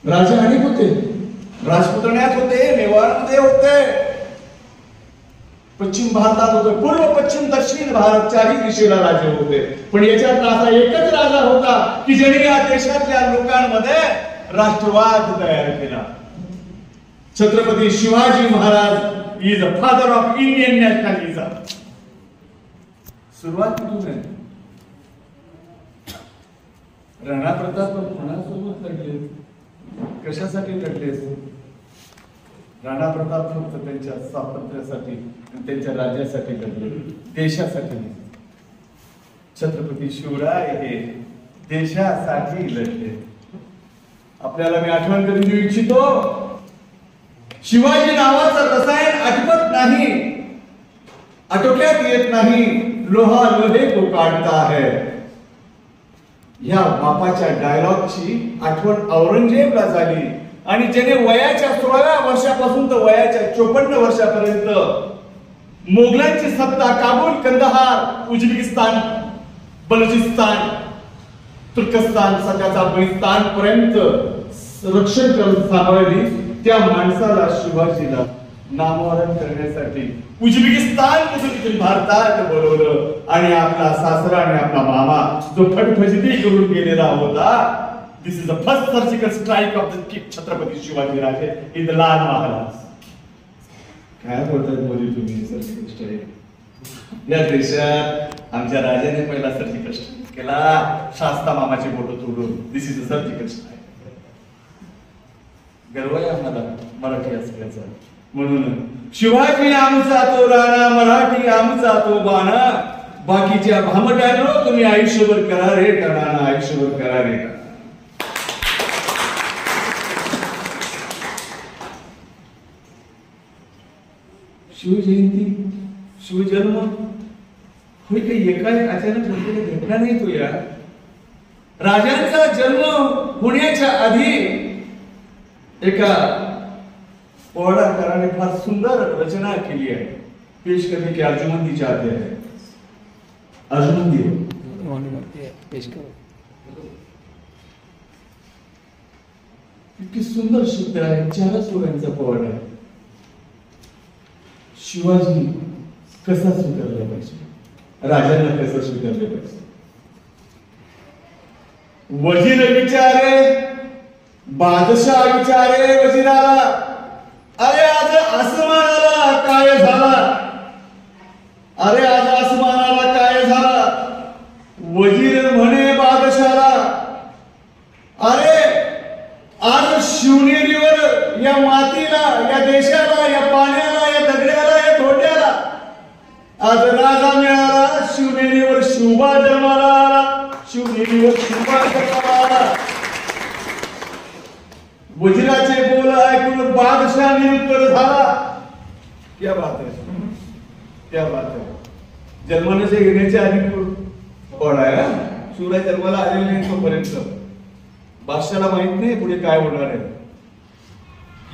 राजे अनेक होते, राजपुतण्यात होते, मेवाडमध्ये होते, पश्चिम भारतात होते, पूर्व पश्चिम दक्षिण भारत चारही दिशेला राजे होते. पण याच्यात असा एकच राजा होता की ज्याने या देशातल्या लोकांमध्ये राष्ट्रवाद तयार केला. Chhatrapati Shivaji Maharaj is a father of Indian nationalism. सुरुवात कुठून आहे? राणा प्रताप कोणासोबत लढले, कशासाठी लढले? राणा प्रताप फक्त त्यांच्या स्वातंत्र्यासाठी, त्यांच्या राज्यासाठी लढले, देशासाठी. छत्रपती शिवराय हे देशासाठी लढले. आपल्याला मी आठवण करून देऊ इच्छितो, शिवाजी नावाचं रसायन आठवत नाही, आटोक्यात येत नाही. लोहा लोहे को काढता है, ह्या बापाच्या डायलॉगची आठवण औरंगजेबला झाली. आणि ज्याने वयाच्या 16व्या वर्षापासून तर वयाच्या 54 वर्षापर्यंत मोगलांची सत्ता काबूल, कंदहार, उझबेकिस्तान, बलुचिस्तान, तुर्कस्तान, सध्याचा अफगाणिस्तान पर्यंत रक्षण करून सांभाळली, त्या माणसाला शिवाजीला नामोहरण करण्यासाठी उझबेकिस्तान मधून भारतात बोलवलं. आणि आपला सासरा आणि आपला मामा जो फटफजिती करून गेलेला होता, this is the first surgical strike of the Chhatrapati Shivaji Raje in the लाल महाराज. काय बोलतात मोदी तुम्ही? सर्जिकल स्ट्राइक या देशात आमच्या राजाने पहिला सर्जिकल स्ट्राइक केला, शास्ता मामाची बोट तोडून. दिस इज अ सर्जिकल स्ट्राइक. गर्व आहे आम्हाला मराठी असल्याचा. म्हणून शिवाजी आमचा तो राणा, मराठी आमचा तो बाणा. बाकीच्या भामटांनो तुम्ही आयुष्यभर करा रे टाणा, आयुष्यभर करा रे टाणा. शिवजयंती, शिवजन्म होय काही एका अचानक घटना नाही तो. या राजांचा जन्म होण्याच्या आधी एका पोवाडाकाराने फार सुंदर रचना केली आहे. पेश करने की अर्जुमंदी चाहते हैं. अर्जुमंदी पेश करो. इतकी सुंदर शब्द आहे, 4 ओळींचा पोवाडा आहे. शिवाजी कसा स्वीकारला पाहिजे, राजांना कसं स्वीकारले पाहिजे. वजीर विचारे, बादशाह विचारे वजीराला, अरे आज आसमानाला काय झाला, अरे आज आसमानाला काय झाला. वजीर म्हणे बादशाला, अरे आज शिवनेरीवर या मातीला, या देशाला, या पाण्याला, या दगड्याला, या धोट्याला आज राजा मिळाला. शिवनेरीवर शिवबा जन्माला आला, शिवनेरीवर शिवबा जन्माला आला. वजीराचे बोल ऐकून बादशाह निरुत्तर झाला. क्या बात है, क्या बात है. जन्माने येण्याच्या आधी कोण आहे? शिवराय जन्माला आलेले नाही तोपर्यंत बादशाहला माहित नाही पुढे काय होणार आहे,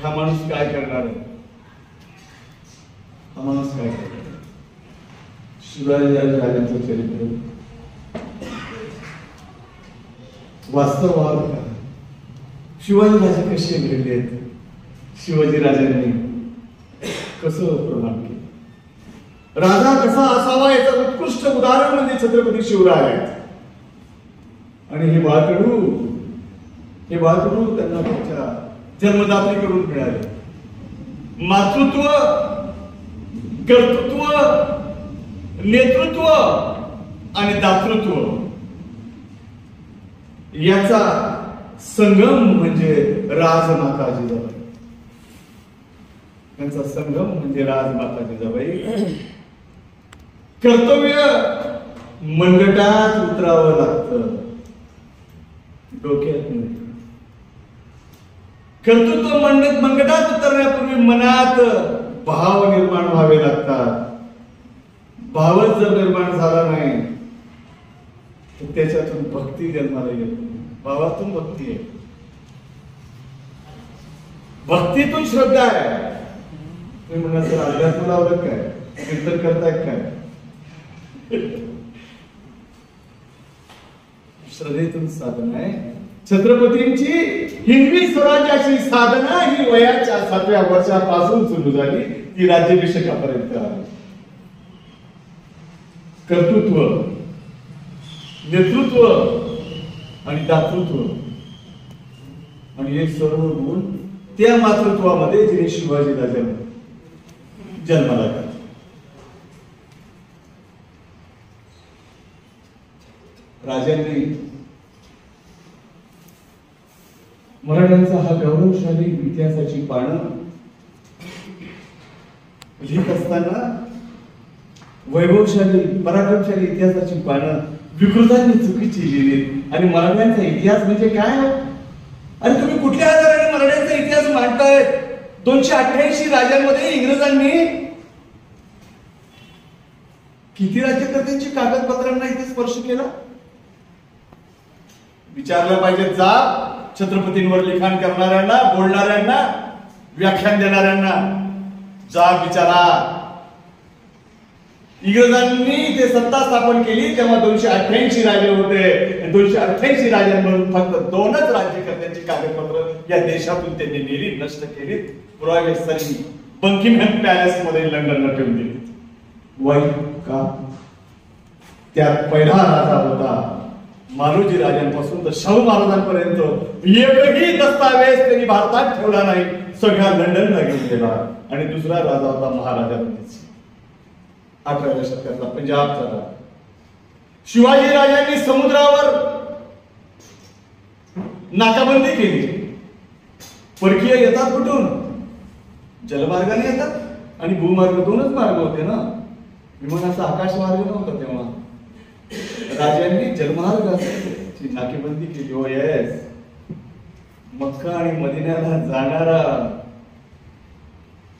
हा माणूस काय करणार आहे, हा माणूस काय करणार. शिवराय राजांचं चरित्र वास्तवात शिवाजी राजे कसे घडले, शिवाजी राजांनी कसं प्रमाण केलं, राजा कसा असावा याचं उत्कृष्ट उदाहरण म्हणजे छत्रपती शिवराय आहेत. आणि हे बाळकडू त्यांना त्यांच्या जन्मदात्रीकडून मिळाले. मातृत्व, कर्तृत्व, नेतृत्व आणि दातृत्व याचा संगम म्हणजे राजमाता जिजाबाई. त्यांचा संगम म्हणजे राजमाता जिजाबाई. कर्तव्य मनगटात उतरावं लागतं, डोक्यात नाही. कर्तृत्व मनगटात उतरण्यापूर्वी मनात भाव निर्माण व्हावे लागतात. भावच जर निर्माण झाला नाही तर त्याच्यातून भक्ती जन्माला येत. भावातून भक्ती आहे, भक्तीतून श्रद्धा आहे. तुम्ही म्हणा सर अध्यात्म लावलं काय, कीर्तन करताय काय? श्रद्धेतून साधन आहे, छत्रपतींची हिंदवी स्वराज्याची साधना ही वयाच्या 7व्या वर्षापासून सुरू झाली, ती राज्याभिषेकापर्यंत आली. कर्तृत्व, नेतृत्व आणि दातृत्व आणि हे सर्व गुण त्या मातृत्वामध्ये जिने शिवाजी राजा जन्माला घातला. राजांनी मराठ्यांचा हा गौरवशाली इतिहासाची पानं लिहित असताना वैभवशाली पराक्रमशाली इतिहासाची पानं विकृतांनी चुकीची लिहिली. आणि मराठ्यांचा इतिहास म्हणजे काय? अरे तुम्ही कुठल्या आधाराने मराठ्यांचा इतिहास मांडताय? 288 राजांमध्ये इंग्रजांनी किती राज्यकर्त्यांची कागदपत्रांना इथे स्पर्श केला? विचारलं पाहिजे. जा छत्रपतींवर लिखाण करणाऱ्यांना, बोलणाऱ्यांना, व्याख्यान देणाऱ्यांना जा विचारा. इंग्रजांनी ते सत्ता स्थापन केली तेव्हा 288 राजे होते. 288 राजांमधून फक्त 2च राज्यकर्त्यांची कागदपत्र या देशातून त्यांनी नेली, नष्ट केली. पुरावे सर्व बंकिमहॅम पॅलेस मध्ये लंडनला ठेवून दिली. वाई का? त्यात पहिला राजा होता मालोजी राजांपासून तर शाहू महाराजांपर्यंत एकही दस्तावेज त्यांनी भारतात ठेवला नाही, सगळा लंडनला घेऊन गेला. आणि दुसरा राजा होता महाराजा रणजित सिंह, 18व्या शतकातला पंजाबचा राजा. शिवाजी राजांनी समुद्रावर नाकाबंदी केली. परकीय येतात कुठून? जलमार्गाने येतात आणि भूमार्ग 2च मार्ग होते ना, विमानाचा आकाश मार्ग नव्हता तेव्हा. राजांनी जलमार्गाची नाकेबंदी केली. हो येस, मक्का आणि मदिन्याला जाणारा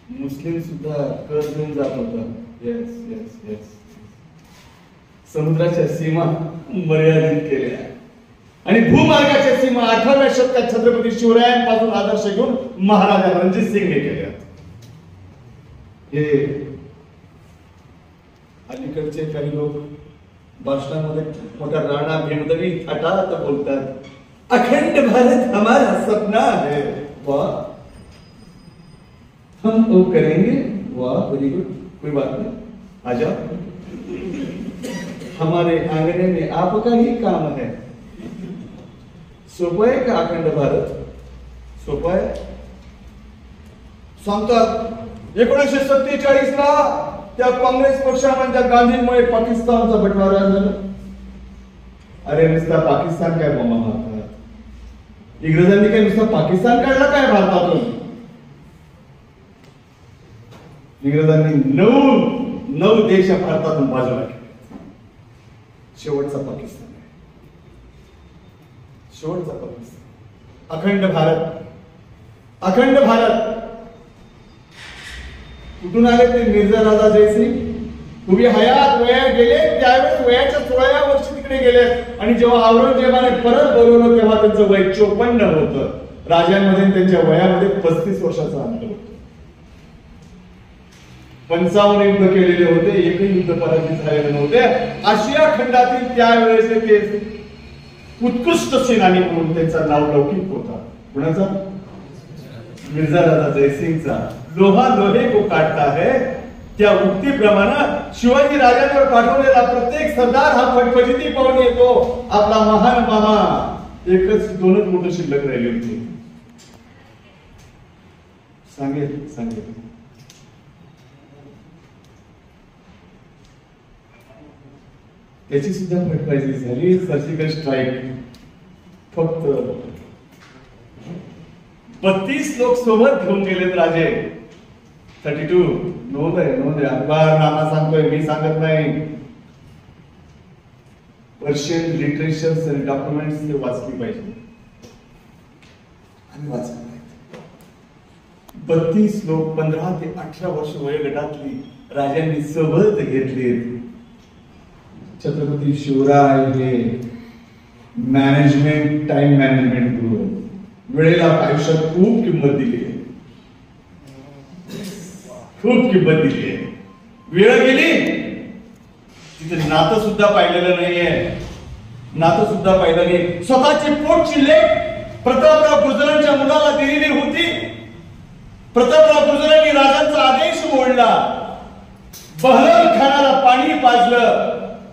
मुस्लिम सुद्धा कर घेऊन जात होता. Yes yes yes. समुद्राच्या सीमा मर्यादित केल्या आणि भूमार्गाच्या सीमा 18व्या शतकात छत्रपती शिवरायांपासून आदर्श घेऊन महाराजा रणजित सिंगने केल्या. हे अलीकडचे काही लोक भाषणामध्ये मोठा राणा भेंडवी थाटात बोलतात. अखंड भारत हमारा सपना है. वाह, हम वो करेंगे. वाह, वेरी गुड, कोई बात नहीं, आ जाओ. हमारे आंगने में आपका ही काम है. सोपं आहे का अखंड भारत? सोपं आहे? सांगतात 1947 ला त्या काँग्रेस पक्षामध्ये गांधींमुळे पाकिस्तानचा बंटवारा झाला. अरे नुसता पाकिस्तान काय बोंबा मारतात? इंग्रजांनी काय नुसता पाकिस्तान काढला काय भारतातून? इंग्रजांनी 9 देश भारतातून बाजूला केले. शेवटचा पाकिस्तान आहे, शेवटचा पाकिस्तान. अखंड भारत, अखंड भारत कुठून आले ते? मिर्झा राजा जयसिंग. तुम्ही हयात वयात गेले त्यावेळेस वयाच्या 16व्या वर्षी तिकडे गेले. आणि जेव्हा औरंगजेबाने परत बोलवलं तेव्हा त्यांचं वय 54 होतं. राजांमध्ये त्यांच्या वयामध्ये 35 वर्षाचं अंतर होतं. 55 युद्ध केलेले होते, एकही युद्ध पराजित झालेले नव्हते. आशिया खंडातील त्यावेळेस ते उत्कृष्ट सेनानी म्हणून त्यांचा नाव लौकिक होता. कुणाचा? मिर्झा राजा जयसिंगचा. लोहा लोहे को काटता है, त्या उक्तीप्रमाणे शिवाजी राजांवर पाठवलेला प्रत्येक सरदार हा फटफटीती पाहून येतो. आपला महान मामा 2च मोठं शिल्लक राहिली होती. सांगेल त्याची सुद्धा फटफटी झाली. Surgical strike. फक्त 32 लोक सोबत घेऊन गेलेत राजे. 32 नोंद आहे. अखबार नामा सांगतोय, मी सांगत नाही. पर्शियन लिटरेचर्स आणि डॉक्युमेंट्स ते वाचली पाहिजे आणि वाचली पाहिजे. 32 लोक 15 ते 18 वर्ष वयोगटातली राजांनी सोबत घेतली. छत्रपती शिवराय हे मॅनेजमेंट, टाइम मॅनेजमेंट गुरु. वेळेला आयुष्यात खूप किंमत दिली आहे, खूप किंमत दिली आहे. वेळ गेली तिथे नातं सुद्धा पाहिलेलं नाहीये. नातं सुद्धा पाहिलं नाही. स्वतःची पोटची लेक प्रतापराव गुर्जरांच्या मुलाला दिलेली होती. प्रतापराव गुर्जरांनी राजांचा आदेश मोडला. बहलोल खानाला पाणी पाजलं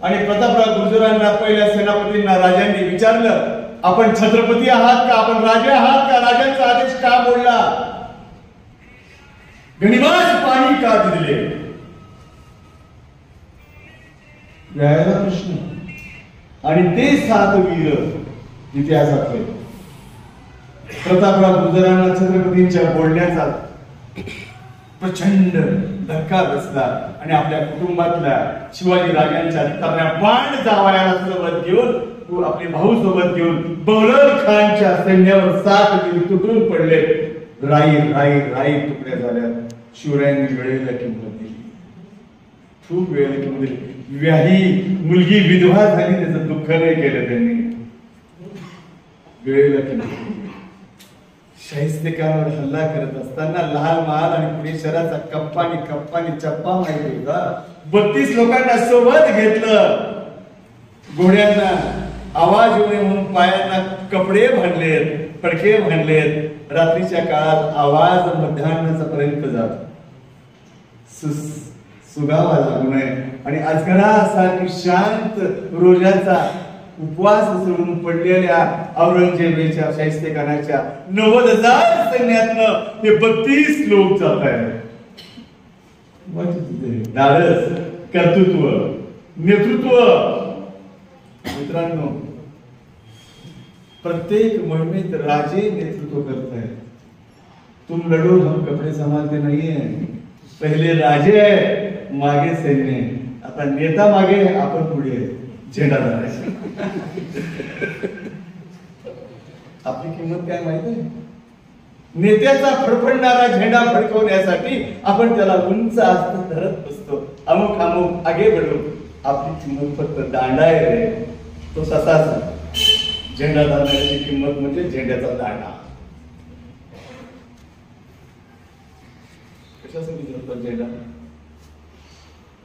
आणि प्रतापराव गुर्जरांना पहिल्या सेनापतींना राजांनी विचारलं, आपण छत्रपती आहात का, आपण राजे आहात का, राजांचा आदेश का मोडला, गणिमास पाणी का दिले. यायला प्रश्न. आणि ते 7 वीर इतिहासातले प्रतापराव गुर्जरांना छत्रपतींच्या बोलण्याचा प्रचंड धक्का बसला आणि आपल्या कुटुंबातल्या शिवाजी राजांच्या तरुण्या बाण जावयाला सोबत घेऊन, आपले भाऊ सोबत घेऊन बहलोल खानच्या सैन्यावर 7 वीर तुटून पडले. राई राई राई तुकड्या झाल्या. शिवरायांनी वेळेला किंमत दिली, खूप वेळेला किंमत दिली. व्याही मुलगी विधवा झाली त्याचं दुःख नाही केलं त्यांनी, वेळेला किंमत दिली. शाहिस्तेखानावर हल्ला करत असताना लाल महाल आणि पुणे शहराचा कप्पानी चप्पा माहिती होता. 32 लोकांना सोबत घेतलं. घोड्यांना आवाज येऊ नये म्हणून पायांना कपडे बांधलेत, फडके बांधलेत. रात्रीच्या काळात आवाज मध्यान्हापर्यंत जातो, सुगावा लागू नये. आणि अजगरासारखी शांत रोजाचा उपवास सोडून पडलेल्या औरंगजेबाच्या शाहिस्तेखानाच्या 90,000 सैन्यातनं हे 32 लोक जात आहेत. धाडस, कर्तृत्व, नेतृत्व. मित्रांनो, प्रत्येक मोहिमेत राजे नेतृत्व करत आहेत. तुम लढो हम कपडे संभालते नाहीये. पहिले राजे आहे, मागे सैन्य. आता नेता मागे, आपण पुढे, झेंडा धरायचा. आपली किंमत काय माहित आहे? नेत्याचा फडफडणारा झेंडा फडकवण्यासाठी आपण त्याला उंच आस्त धरत बसतो. अमुक अमुक आगे बढो. आपली किंमत फक्त दांडा आहे रे, तो तसाच. झेंडा धरण्याची किंमत म्हणजे झेंड्याचा दांडा. कशासाठी धरतात झेंडा,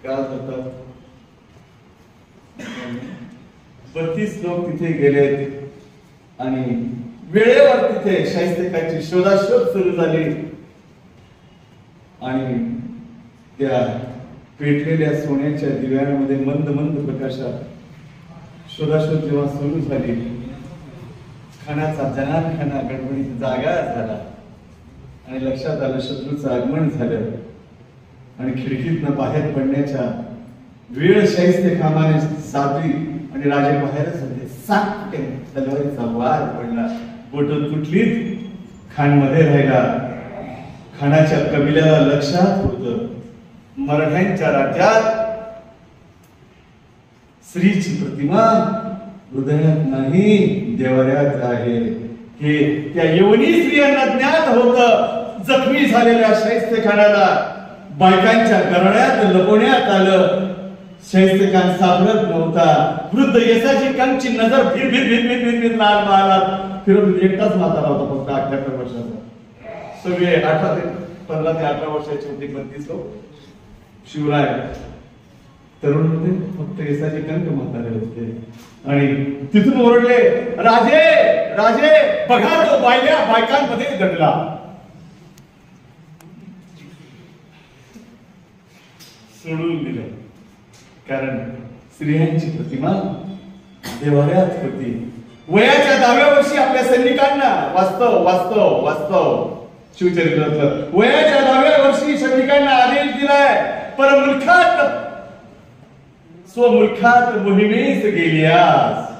का धरतात? 32 लोक तिथे गेले आणि वेळेवर तिथे शाहिस्तेखानाची शोधाशोध सुरू झाली. आणि त्या पेटलेल्या सोन्याच्या दिव्यांमध्ये मंद मंद प्रकाशात शोधाशोध जेव्हा सुरू झाली, खानाचा जनानखाना गडबडीत जागा झाला आणि लक्षात आलं शत्रूचं आगमन झालं. आणि खिडकीतनं बाहेर पडण्याच्या वेळ शाहिस्तेखानाने साधली आणि राजे बाहेरच होते. 7 तलवारीचा वार पडला. बोट तुटलीत. खान मध्ये राहिला. खानाच्या कबिल्याला लक्षात होतं, मराठ्यांच्या राज्यात स्त्रीची प्रतिमा हृदयात नाही, देवाऱ्यात आहे. हे त्या यवनी स्त्रियांना ज्ञात होतं. जखमी झालेल्या शाहिस्तेखानाला बायकांच्या गरण्यात लपवण्यात आलं. शाहिस्तेखान सापडत नव्हता. वृद्ध येसाची कांची नजर फिर फिर फिर फिर फिर फिर लाल महालात फिरत. एकटाच म्हातारा होता, फक्त 18 वर्षाचा. सगळे 15 ते 18 वर्षाचे होते. 32 लोक. शिवराय तरुण होते, फक्त येसाचे कंक म्हातारे होते. आणि तिथून ओरडले, राजे राजे बघा, तो बायकांमध्ये दडला. सोडून दिलं, कारण स्त्रियांची प्रतिमा देवाऱ्यात होती. वयाच्या 10व्या वर्षी आपल्या सैनिकांना वास्तव शिवचरित्रातलं वयाच्या 10व्या वर्षी सैनिकांना आदेश दिलाय, परमुल्खात स्वमुल्खात मोहिमेस गेल्यास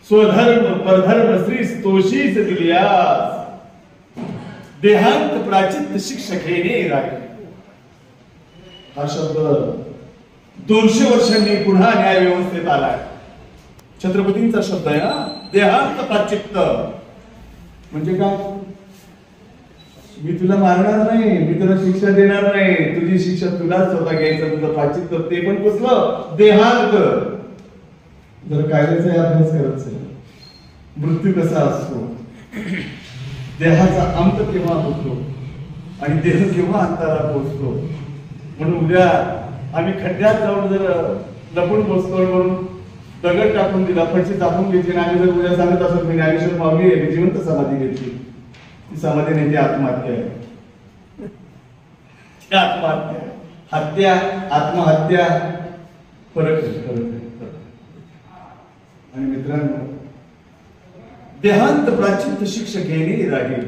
स्वधर्म परधर्म श्री तोशीस दिल्यास देहांत प्राचित शिक्षकेने राहील. हा शब्द 200 वर्षांनी पुन्हा न्याय व्यवस्थेत आलाय. छत्रपतींचा शब्द आहे ना, देहांत प्राचित्त. म्हणजे काय? मी तुला मारणार नाही, मी तुला शिक्षा देणार नाही, तुझी शिक्षा तुलाच स्वतः घ्यायचं. तुझं प्राचित्त ते पण पुसलं. देहांत, जर कायद्याचा अभ्यास करायचा, मृत्यू कसा असतो, देहाचा अंत केव्हा होतो आणि देह केव्हा अंताला पोहोचतो. म्हणून उद्या आम्ही खड्ड्यात जाऊन जर लपून बसतोय म्हणून दगड टाकून दिला, फडशी टाकून घेतली आणि आम्ही जर उद्या सांगत असत मी ज्ञानेश्वर माऊली आहे, जिवंत समाधी घेतली, ती समाधी नाही, ती आत्महत्या आहे. ती आत्महत्या आहे. हत्या आत्महत्या फरक आहे. आणि मित्रांनो, देहांत प्राचित्य शिक्षक येणे राहील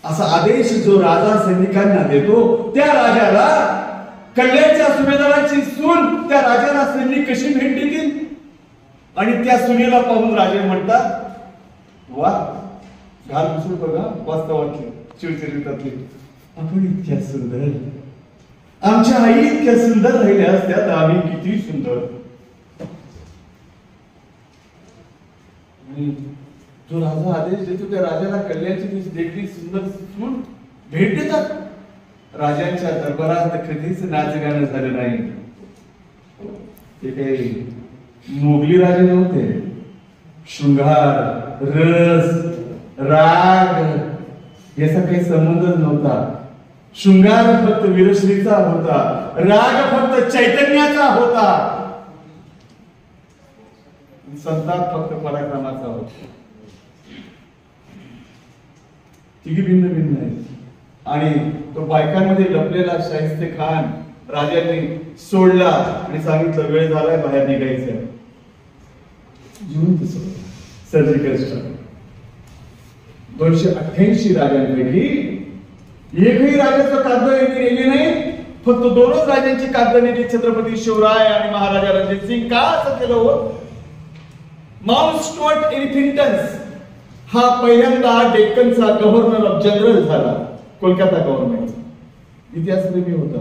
असा आदेश जो राजा सैनिकांना देतो, त्या राजाला कल्याणच्या सुभेदाराची सून त्या राजाला सैनिक कशी भेट देतील आणि त्या सुनेला पाहून राजे म्हणतात, वा घाल घुसून बघा वास्तवातली शिवचरित्रातली, आपण इतक्या सुंदर, आमच्या आई इतक्या सुंदर राहिल्या असत्या तर आम्ही किती सुंदर. जो राजा आदेश देतो त्या राजाला कल्याणची देखील सुंदर सून भेट देतात. राजांच्या दरबारात कधीच नाच गाणं झालं नाही. ते काही मोगली राजे नव्हते. शृंगार, रस, राग याचा काही संबंधच नव्हता. शृंगार फक्त वीरश्रीचा होता, राग फक्त चैतन्याचा होता, संताप फक्त पराक्रमाचा होता. तिघी भिन्न भिन्न आहेत. आणि तो बायकांमध्ये लपलेला शाहिस्ते खान राजांनी सोडला आणि सांगितलं वेळ झालाय, बाहेर निघायचं. जिवंत सर्जिकल स्ट्राइक. 288 राजांपैकी एकही राजाचं कागद यांनी नेले नाही. फक्त दोनच राजांची कागद नेली, छत्रपती शिवराय आणि महाराजा रणजित सिंग. का असं केलं हो? माउंट स्टुअर्ट इन्फिंटन्स हा पहिल्यांदा डेक्कनचा गव्हर्नर ऑफ जनरल झाला, कोलकाता गव्हर्नमेंटचा. इतिहासप्रेमी होता.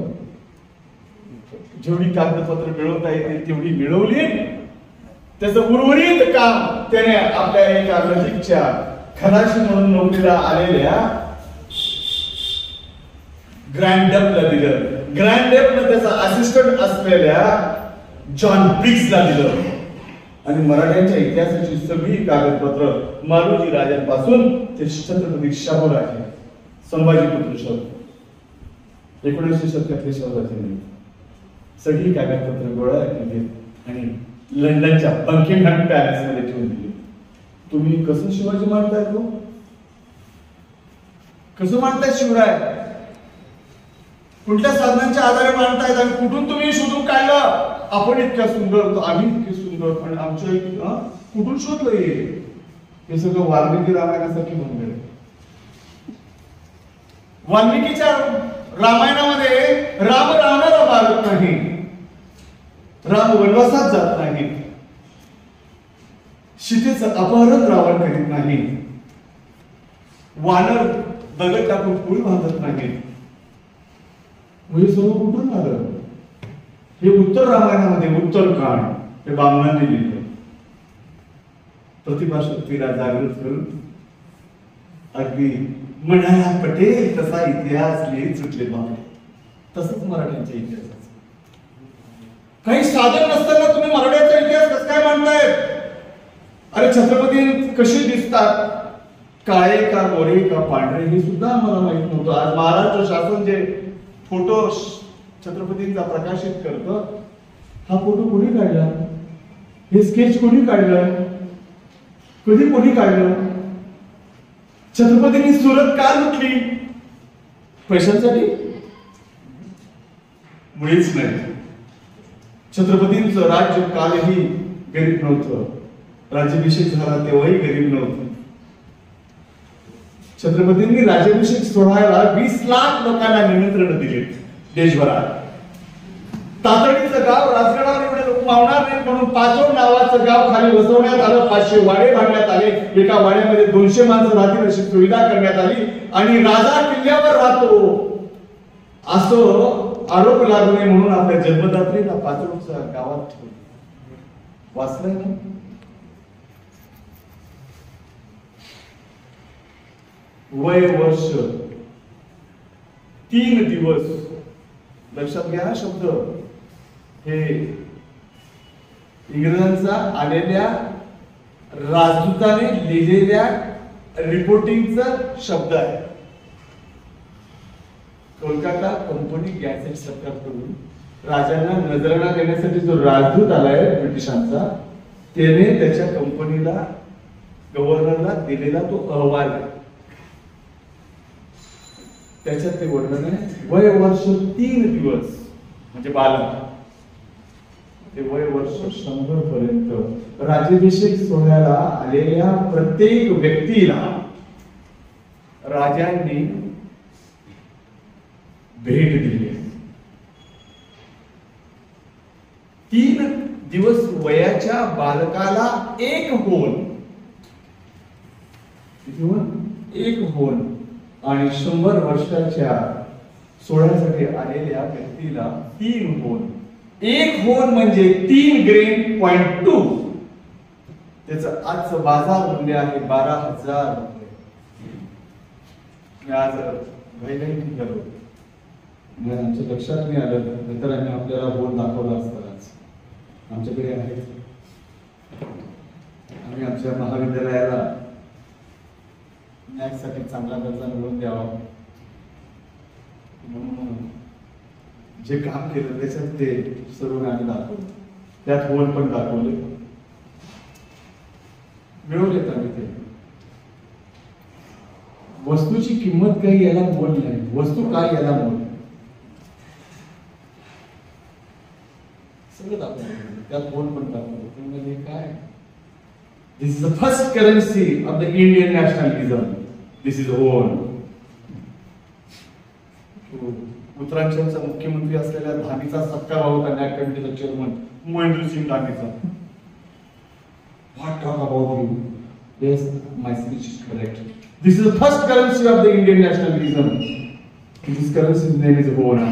जेवढी कागदपत्र मिळवता येतील तेवढी मिळवली. त्याचं उर्वरित काम त्याने आपल्या एका नजीकच्या खलाशी म्हणून नोकरीला आलेल्या ग्रँड डफला दिलं. ग्रँड डफनं त्याचा असिस्टंट असलेल्या जॉन ब्रिग्सला दिलं. आणि मराठ्यांच्या इतिहासाची सगळी कागदपत्र मालोजी राजांपासून ते छत्रपती शाहूराजे, संभाजीपुत्र शाहू, 19 शतकातले शाहूराजे सगळी कागदपत्र गोळा केली आणि लंडनच्या बकिंगहॅम पॅलेस मध्ये ठेवून दिली. तुम्ही कसं शिवाजी मानताय? तो कसं मानताय शिवराय? कुठल्या साधनांच्या आधारे मानतायत आणि कुठून तुम्ही शोधून काढलं? आपण इतक्या सुंदर, आम्ही इतके सुंदर, आणि आमच्या कुठून शोधलं हे सगळं वाल्मिकी रामायणासारखी बनले. वाल्मिकीच्या रामायणामध्ये राम रावणाला मारत नाही, राम वनवासात जात नाही, सीतेचं अपहरण रावण करीत नाही, वानर दगड टाकून पूल बांधत नाही. हे सर्व कुठून आलं? हे उत्तर रामायणामध्ये उत्तरकांड हे बामणांनी लिहिलं. प्रतिभाशक्तीला जागृत करून अगदी म्हणायला पटेल तसा इतिहास लिहित सुटले बाबा. तसंच मराठ्यांच्या इतिहासाचं. काही साधन नसताना तुम्ही मराठ्यांचा इतिहास कसं काय मांडताय? अरे छत्रपती कसे दिसतात, काळे का गोरे का पांढरे हे सुद्धा आम्हाला माहित नव्हतं. आज महाराष्ट्र शासन जे फोटो छत्रपतींचा प्रकाशित करतं, हा फोटो कोणी काढला? हे स्केच कोणी काढलं? कधी कोणी काढलं? छत्रपतींनी सुरत का लुटली? पैशांसाठी? मुळीच नाही. छत्रपतींचं राज्य कालही गरीब नव्हतं. राज्याभिषेक झाला तेव्हाही गरीब नव्हतं. छत्रपतींनी राज्याभिषेक सोहळ्याला 20 लाख लोकांना निमंत्रण दिले देशभरात. तातडीचं गाव राजगडावर एवढे लोक मावणार नाही म्हणून पाचोड नावाचं गाव खाली बसवण्यात आलं. 500 वाडे बांधण्यात आले. एका वाड्यामध्ये 200 माणसं राहतील अशी सुविधा करण्यात आली. आणि राजा किल्ल्यावर राहतो असं आरोप लागू नये म्हणून आपल्या जन्मदात्रीला पाचोडच्या गावात ठेवलं. वाचलंय ना? वय वर्ष 3 दिवस. लक्षात घ्या हा शब्द. हे इंग्रजांचा आलेल्या राजदूताने लिहिलेल्या रिपोर्टिंगचा शब्द आहे. कोलकाता कंपनी गॅझेट सरकारकडून राजांना नजराणा देण्यासाठी जो राजदूत आलाय ब्रिटिशांचा, त्याने त्याच्या कंपनीला, गव्हर्नरला दिलेला तो अहवाल आहे. त्याच्यात ते वर्णन आहे, वय वर्ष 3 दिवस म्हणजे बालक, ते वय वर्ष 100 पर्यंत राज्याभिषेक सोहळ्याला आलेल्या प्रत्येक व्यक्तीला राजांनी भेट दिली. 3 दिवस वयाच्या बालकाला एक होल, एक होल, आणि 100 वर्षाच्या सोहळ्यासाठी आलेल्या व्यक्तीला 3 होल. एक होल म्हणजे 3 ग्रेन पॉइंट 2. त्याचं आजचं बाजार मूल्य आहे 12,000 रुपये. मी आज घाईघाई निघालो, आमच्या लक्षात नाही आलं, नंतर आम्ही आपल्याला होल दाखवला असता. आमच्याकडे आहे, आम्ही आमच्या महाविद्यालयाला न्यायासाठी चांगला दर्जा मिळवून द्यावा म्हणून जे काम केलं त्याच्यात ते सर्व आम्ही दाखवलं. त्यात होल पण दाखवले, मिळवलेत आम्ही ते. वस्तूची किंमत काही याला मोल नाही, वस्तू काय याला मोल, सगळं दाखवलं. त्यात होल पण दाखवलं. म्हणजे काय, this is the first currency of the Indian nationalism. This is whole. उत्तरांचलचा मुख्यमंत्री असलेल्या धामीचा सत्कार होता नॅट कमिटीचा चेअरमन महेंद्रसिंग धामीचा. What talk about you? Yes, my speech is correct. This is the first currency of the Indian nationalism. This currency's name is Hona.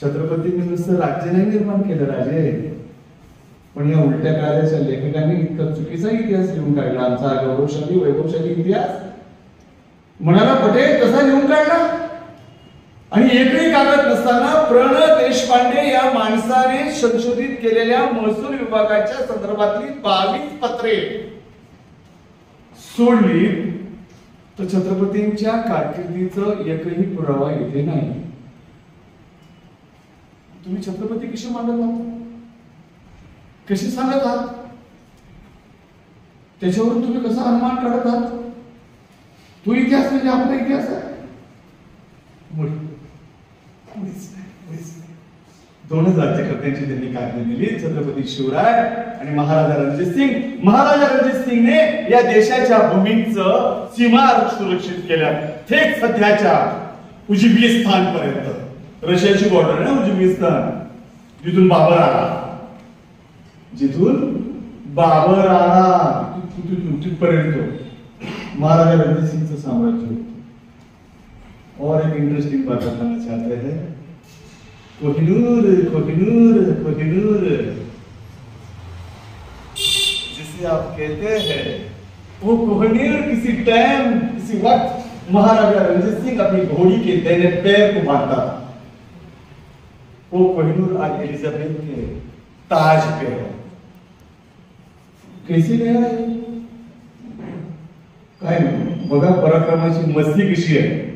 छत्रपतींनी नुसतं राज्य नाही निर्माण केलं राजे, पण या उलट्या काळाच्या लेखकांनी इतका चुकीचा इतिहास लिहून काढला. आमचा गौरवशाली वैभवशाली इतिहास मनाला पटेल तसा लिहून काढला. आणि एकही कागद नसताना प्रण देशपांडे या माणसाने संशोधित केलेल्या महसूल विभागाच्या संदर्भातली 22 पत्रे सोडली तर छत्रपतींच्या कारकिर्दीचं एकही पुरावा इथे नाही. तुम्ही छत्रपती कसे मानत आहात, कसे सांगत आहात, त्याच्यावरून तुम्ही कसा अनुमान काढत आहात. तो इतिहास म्हणजे आपला इतिहास आहे. दोनच राज्यकर्त्यांची त्यांनी कारकीर्द दिली, छत्रपती शिवराय आणि महाराजा रणजित सिंग. महाराजा रणजित सिंगने या देशाच्या भूमींचं सीमा सुरक्षित केल्या, थेट सध्याच्या उझबेकिस्तान पर्यंत. रशियाची बॉर्डर आहे उझबेकिस्तान, जिथून बाबर आला, जिथून बाबर आला तिथपर्यंत महाराजा रणजित सिंगचं साम्राज्य होतं. और एक इंटरेस्टिंग बात बताना चाहते हैं, कोहिनूर कोहिनूर कोहिनूर जिसे आप कहते हैं, वो कोहिनूर किसी टाइम किसी वक्त महाराजा रणजित सिंह अपनी घोड़ी के दाहिने पैर को बांधता था. वो कोहिनूर आज एलिजाबेथ के ताज पे है. कैसे गया है काय बघा, पराक्रमाची मस्ती कशी आहे.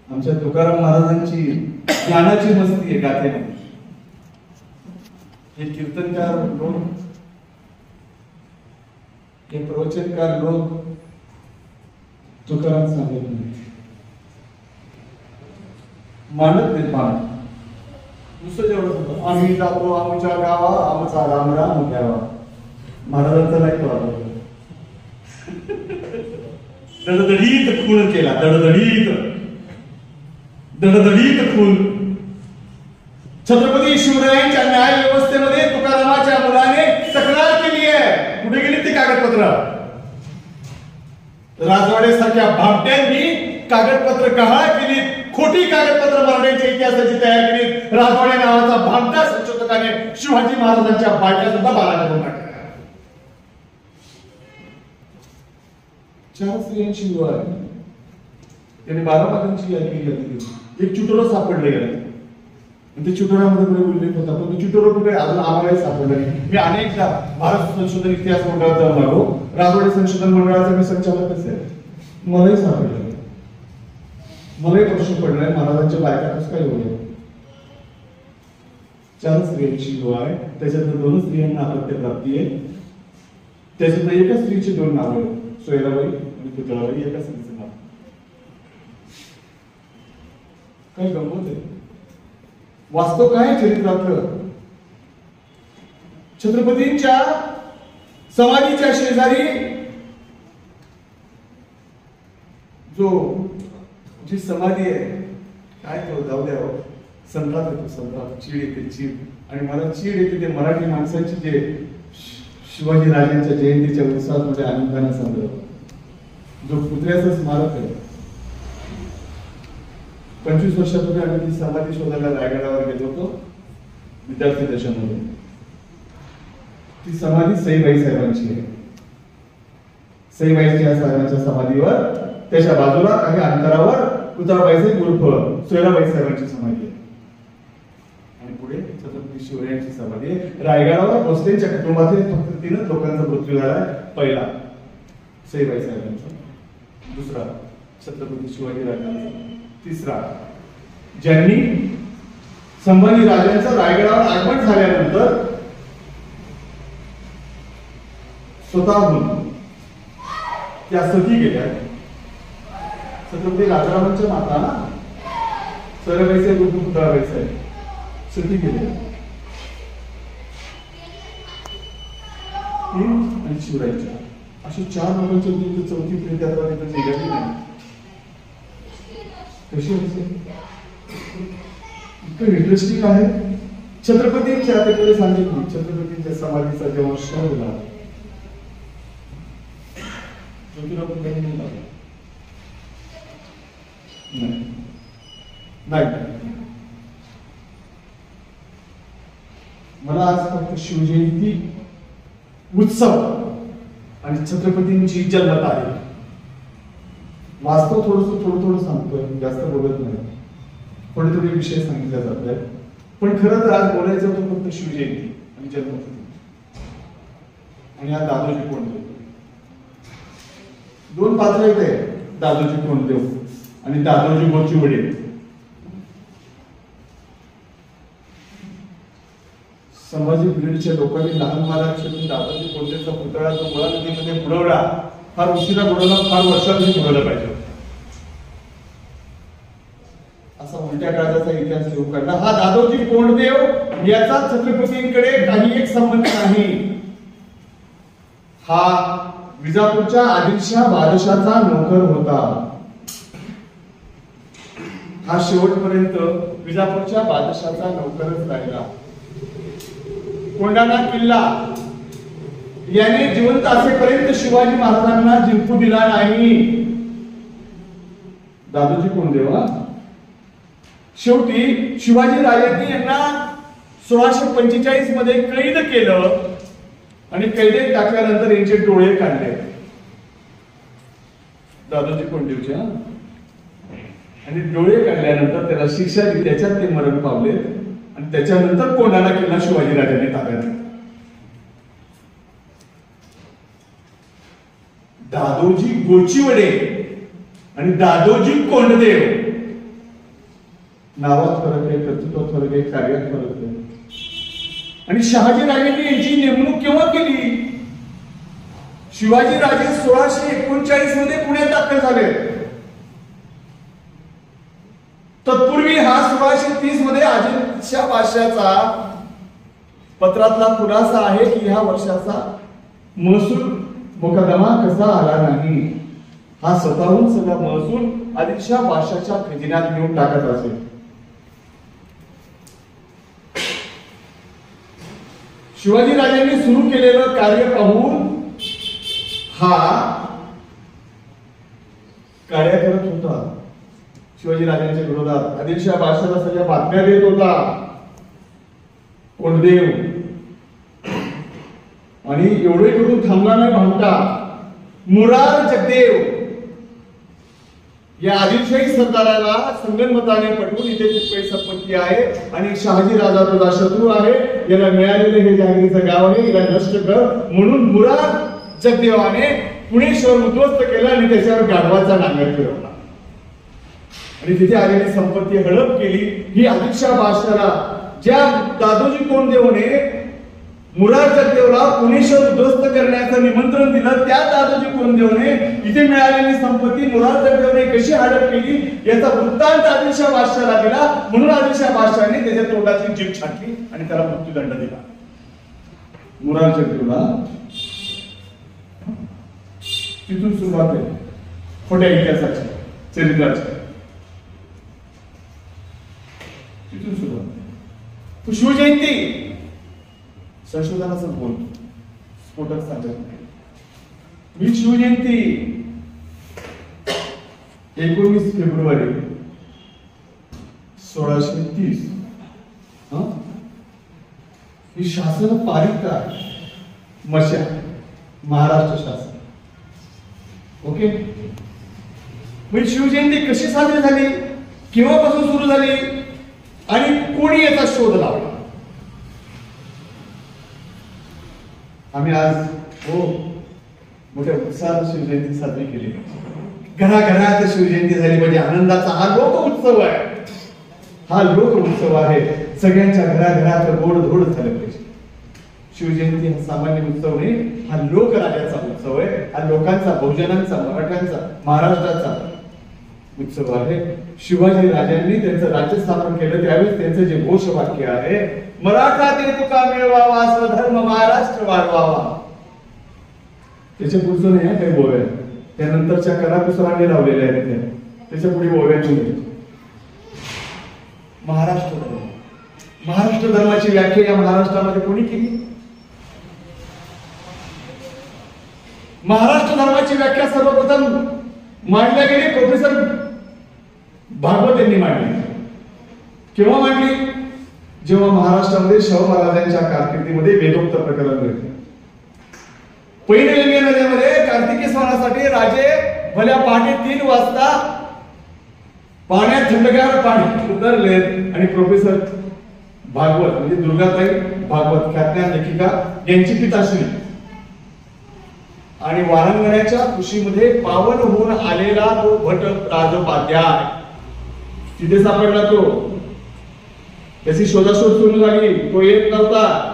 आमच्या तुकाराम महाराजांची ज्ञानाची मस्ती आहे गाथेमध्ये. हे कीर्तनकार लोक, हे प्रवचनकार लोक तुकाराम सांगत नाही, मानत नाही. मानत नुसतं जेवढं आम्ही जातो आमच्या गावा, आमचा राम राम घ्यावा. महाराजांचा नाही तो दडदडीत खून केला, दडदडीत दडदडीत खून. छत्रपती शिवरायांच्या न्याय व्यवस्थेमध्ये तुकारामाच्या मुलाने तक्रार केली आहे. कुठे गेली ती कागदपत्र? राजवाडे सारख्या भामट्यांनी कागदपत्र गहाळ केली, खोटी कागदपत्र मराठ्यांच्या इतिहासाची तयार केली. राजवाडे नावाचा भामटा संशोधकाने शिवाजी महाराजांच्या बाटल्या सुद्धा बाला करून टाकल्या. 4 स्त्रियांची विवाह, त्याने 12 पात्रांची यादी केली. एक चुटोरा सापडलं गेलं, ते चुटोरामध्ये पुढे उल्लेख होता, पण चुटोरा कुठे अजून आम्हालाही सापडलं नाही. मी अनेकदा भारत संशोधन इतिहास मंडळात जाऊन आलो, राजवाडे संशोधन मंडळाचा मी संचालक असेल, मलाही सापडलं. मलाही प्रश्न पडलाय, महाराजांच्या बायका कसं काय होईल. 4 स्त्रियांची विवाह आहे, त्याच्यातून 2 स्त्रियांना अपत्य प्राप्ती आहे, त्याच्यातून एका स्त्रीची 2 नावं आहेत, सोयराबाई आणि पुतळाबाई, एका स्त्रीचं नाव. काय गंमत आहे. वास्तव काय चरित्रातलं. छत्रपतींच्या समाधीच्या शेजारी जी समाधी आहे, काय तो जाऊ द्या, संताप येतो, संताप, चीड येते, चीड. आणि मला चीड येते ते मराठी माणसांची जे शिवाजी राजांच्या जयंतीच्या उत्सवात मध्ये आनंदाने संदर्भ, जो पुतळ्याचं स्मारक आहे. 25 वर्षापूर्वी आम्ही ती समाधी शोधायला रायगडावर गेलो होतो विद्यार्थी दशेमध्ये. ती समाधी सईबाई साहेबांची आहे. सईबाईच्या साहेबांच्या समाधीवर त्याच्या बाजूला काही अंतरावर पुतळाबाई साहेब उर्फ सोयराबाई साहेबांची समाधी आहे. आणि पुढे छत्रपती शिवरायांची समाधी आहे. रायगडावर भोसलेंच्या कुटुंबातील फक्त 3 लोकांचा मृत्यू झाला. पहिला सईबाई साहेबांचा, दुसरा छत्रपती शिवाजी राजांचा, तिसरा ज्यांनी संभाजी राजांचं रायगडावर आगमन झाल्यानंतर स्वतःहून त्या सती गेल्या. छत्रपती राजारामांच्या माता ना सोयराबाई साहेब उर्फ पुतळाबाई साहेब सती गेल्या. आणि शिवरायांच्या अशी 4 लोकांची होती. 4थी पिढी त्यात निघाली नाही. कशी इतकं इंटरेस्टिंग आहे. छत्रपतींच्या त्याकडे सांगितलं, छत्रपतींच्या समाधीचा जेव्हा शोध झाला, ज्योतिराव फुलेंनी लावला नाही. मला आज फक्त शिवजयंती उत्सव आणि छत्रपतींची जन्मतारीख, वास्तव थोडं सांगतोय, जास्त बोलत नाही. थोडे विषय सांगितले जात आहेत. पण खरं तर आज बोलायचं होतं फक्त शिवजयंती आणि जन्मतिथी आणि आज दादोजी कोंडदेव. 2 पात्र आहेत, दादोजी कोंडदेव आणि दादोजी गोचिवडे. संभाजी ब्रिगेडच्या लोकांनी लहान महाराष्ट्रातून दादोजी कोंडदेवचा पुतळा जो मुळा नदीमध्ये बुडवला, फार उशिरा बुडवला, फार वर्षांनी बुडवला पाहिजे असा उलट्या काळाचा इतिहास सुरू काढला. हा दादोजी कोंडदेव याचा छत्रपतींकडे काही एक संबंध नाही. हा विजापूरच्या आदिलशाह बादशाचा नोकर होता. हा शेवटपर्यंत विजापूरच्या बादशाचा नोकरच राहिला. कोंढाणा किल्ला याने जिवंत असेपर्यंत शिवाजी महाराजांना जिंकू दिला नाही दादोजी कोंडदेव. शेवटी शिवाजी राजांनी यांना 1645 मध्ये कैद केलं आणि कैदेत टाकल्यानंतर यांचे डोळे काढले दादोजी कोंडदेवच्या. आणि डोळे काढल्यानंतर त्याला शिक्षा दिली, त्याच्यात ते मरण पावले. आणि त्याच्यानंतर कोंढाणा किल्ला शिवाजी राजांनी ताब्यात घेतला. दादोजी गोचिवडे आणि दादोजी कोंडदेव नावात फरक आहे, कर्तृत्वात फरक आहे, कार्यात फरक आहे. आणि शहाजी राजांनी यांची नेमणूक केव्हा केली? शिवाजी राजे 1639 मध्ये पुण्यात दाखल झाले. तत्पूर्वी हा 1630 मध्ये आदिलशाह बादशाहचा पत्रातला खुलासा आहे की ह्या वर्षाचा महसूल मुकदमा कसा आला नाही. हा स्वतःहून सगळा महसूल आदिलशाह बादशाहच्या खजिन्यात घेऊन टाकत असे. शिवाजी राजांनी सुरू केलेलं कार्य पाहून हा कार्य करत होता. शिवाजी राजांच्या विरोधात आदिलशाह बादशाहला सगळ्या बातम्या देत होता कोंडदेव. आणि एवढे करून थांबला नाही भामटा. मुरार जगदेव या आदिलशाही सरदाराला संगनमताने पटवून इथे खूप संपत्ती आहे आणि शहाजी राजा तुझा शत्रू आहे, याला मिळालेले हे जहागीरचं गाव आहे, याला नष्ट कर म्हणून मुरार जगदेवाने पुणे शहर उद्ध्वस्त केलं आणि त्याच्यावर गाढवाचा नांगर फिरवला आणि तिथे आलेली संपत्ती हडप केली. ही आदिलशाह बादशाहला ज्या दादोजी कोंडदेवने मुरार जगदेवला पुणे शहर उद्ध्वस्त करण्याचं निमंत्रण दिलं, त्या दादोजी कोंडदेवने इथे मिळालेली संपत्ती मुरार जगदेवने कशी हडप केली याचा वृत्तांत आदिलशाह बादशाहला दिला. म्हणून आदिलशाह बादशाहने त्याच्या तोंडाची जीभ छाटली आणि त्याला मृत्यूदंड दिला. मुरार जगदेवला तिथून सुरुवात आहे खोट्या इतिहासाची, चरित्राची. तिथून सुरुवात. शिवजयंती संशोधनाचं बोल स्फोटक सांगत नाही. मी शिवजयंती 19 फेब्रुवारी 1630 ही शासन पारित का मशा महाराष्ट्र शासन. ओके, म्हणजे शिवजयंती कशी साजरी झाली, केव्हापासून सुरू झाली आणि कोणी याचा शोध लावला. आम्ही आज मोठ्या उत्साहात शिवजयंती साजरी केली. घराघरात शिवजयंती झाली म्हणजे आनंदाचा हा लोक उत्सव आहे. हा लोक उत्सव आहे. सगळ्यांच्या घराघरात गोडधोड झालं पाहिजे. शिवजयंती हा सामान्य उत्सव नाही, हा लोकराजाचा उत्सव आहे. हा लोकांचा, बहुजनांचा, मराठ्यांचा, महाराष्ट्राचा उत्सव आहे. शिवाजी राजांनी त्यांचं राज्य स्थापन केलं त्यावेळेस त्यांचं जे घोषवाक्य आहे, मराठा ते तुका मिळवावा, स्वधर्म महाराष्ट्र वाढवावा. त्याच्या पुढचं नाही काही बोव्या, त्यानंतरच्या कलाकुसरांनी लावलेल्या आहेत. त्याच्या पुढे बोव्या नाही. महाराष्ट्र धर्म, महाराष्ट्र धर्माची व्याख्या या महाराष्ट्रामध्ये कोणी केली? महाराष्ट्र धर्माची व्याख्या सर्वप्रथम मांडल्या गेली प्रोफेसर भागवत यांनी मांडली. केव्हा मांडली? जेव्हा महाराष्ट्रामध्ये शाहू महाराजांच्या कारकिर्दीमध्ये वेदोक्त प्रकरण घडले. पैनगंगा नदीमध्ये कार्तिकी स्नानासाठी राजे भल्या पहाटे 3 वाजता पाण्यात थंडगार पाण्यात उतरले आणि प्रोफेसर भागवत म्हणजे दुर्गाताई भागवत ख्यातनाम लेखिका यांची पिताश्री आणि वारंगण्याच्या कुशीमध्ये पावन होऊन आलेला तो भट राजोपाध्याय तिथे सापडला. तो त्याची शोधाशोध सुरू झाली. तो येत नव्हता,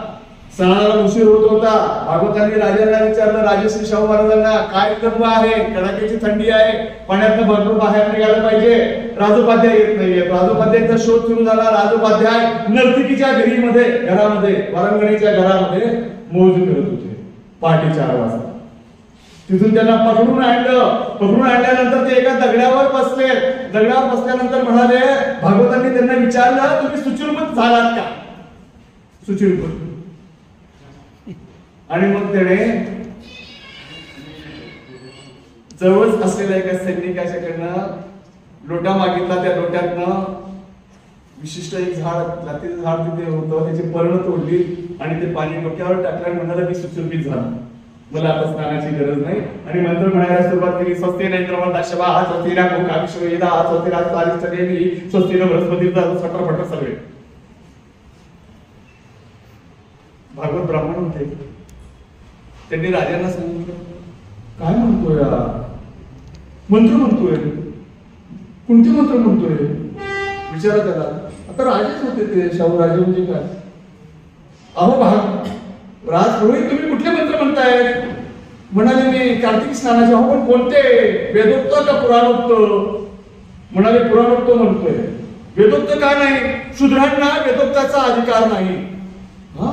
सणाला उशीर होत होता. भागवतांनी राजांना विचारलं, राजश्री शाहू महाराजांना काय विदर्भ आहे, कडाक्याची थंडी आहे, पाण्यातनं भरपूर बाहेर निघालं पाहिजे. राजोपाध्याय येत नाहीये. राजोपाध्यायांचा शोध सुरू झाला. राजोपाध्याय नर्तकीच्या घरामध्ये वारंगणीच्या घरामध्ये मौज करत होते पहाटे 4 वाजता. तिथून त्यांना पकडून आणलं. पकडून आणल्यानंतर ते एका दगडावर बसले. दगडावर बसल्यानंतर म्हणाले, भागवतांनी त्यांना विचारलं, तुम्ही सुचिरभूत झालात का? सुचिरभूत. आणि मग त्याने जवळच असलेल्या एका सैनिकाच्याकडनं लोटा मागितला. त्या लोट्यातनं विशिष्ट एक झाड, लातीचं झाड तिथे होतं, त्याची पर्ण तोडली आणि ते पाणी डोक्यावर टाकलं आणि म्हणाला, मी सुचिरभूत झालो, मला आता स्नानाची गरज नाही. आणि मंत्र म्हणायला सुरुवात केली, स्वस्तेन इंद्रवंताशवा हा स्वस्तिना गोकाविश्ववेदा हा स्वस्तिना सारिष्ठदेवी स्वस्तिना बृहस्पतीचा सटरफट सगळे. भागवत ब्राह्मण होते. त्यांनी राजांना सांगितलं, काय म्हणतोय मंत्र म्हणतोय, कोणते मंत्र म्हणतोय विचारा त्याला. आता राजेच होते ते, शाहू राजे म्हणजे काय. अहो राजपुरोहित तुम्ही कुठले मंत्र म्हणताय? म्हणाले, मी कार्तिक स्नानाचे. अहो पण कोणते, वेदोक्त का पुराणोक्त? म्हणाले, पुराणोक्त म्हणतोय. वेदोक्त का नाही? शूद्रांना वेदोक्ताचा अधिकार नाही. हा,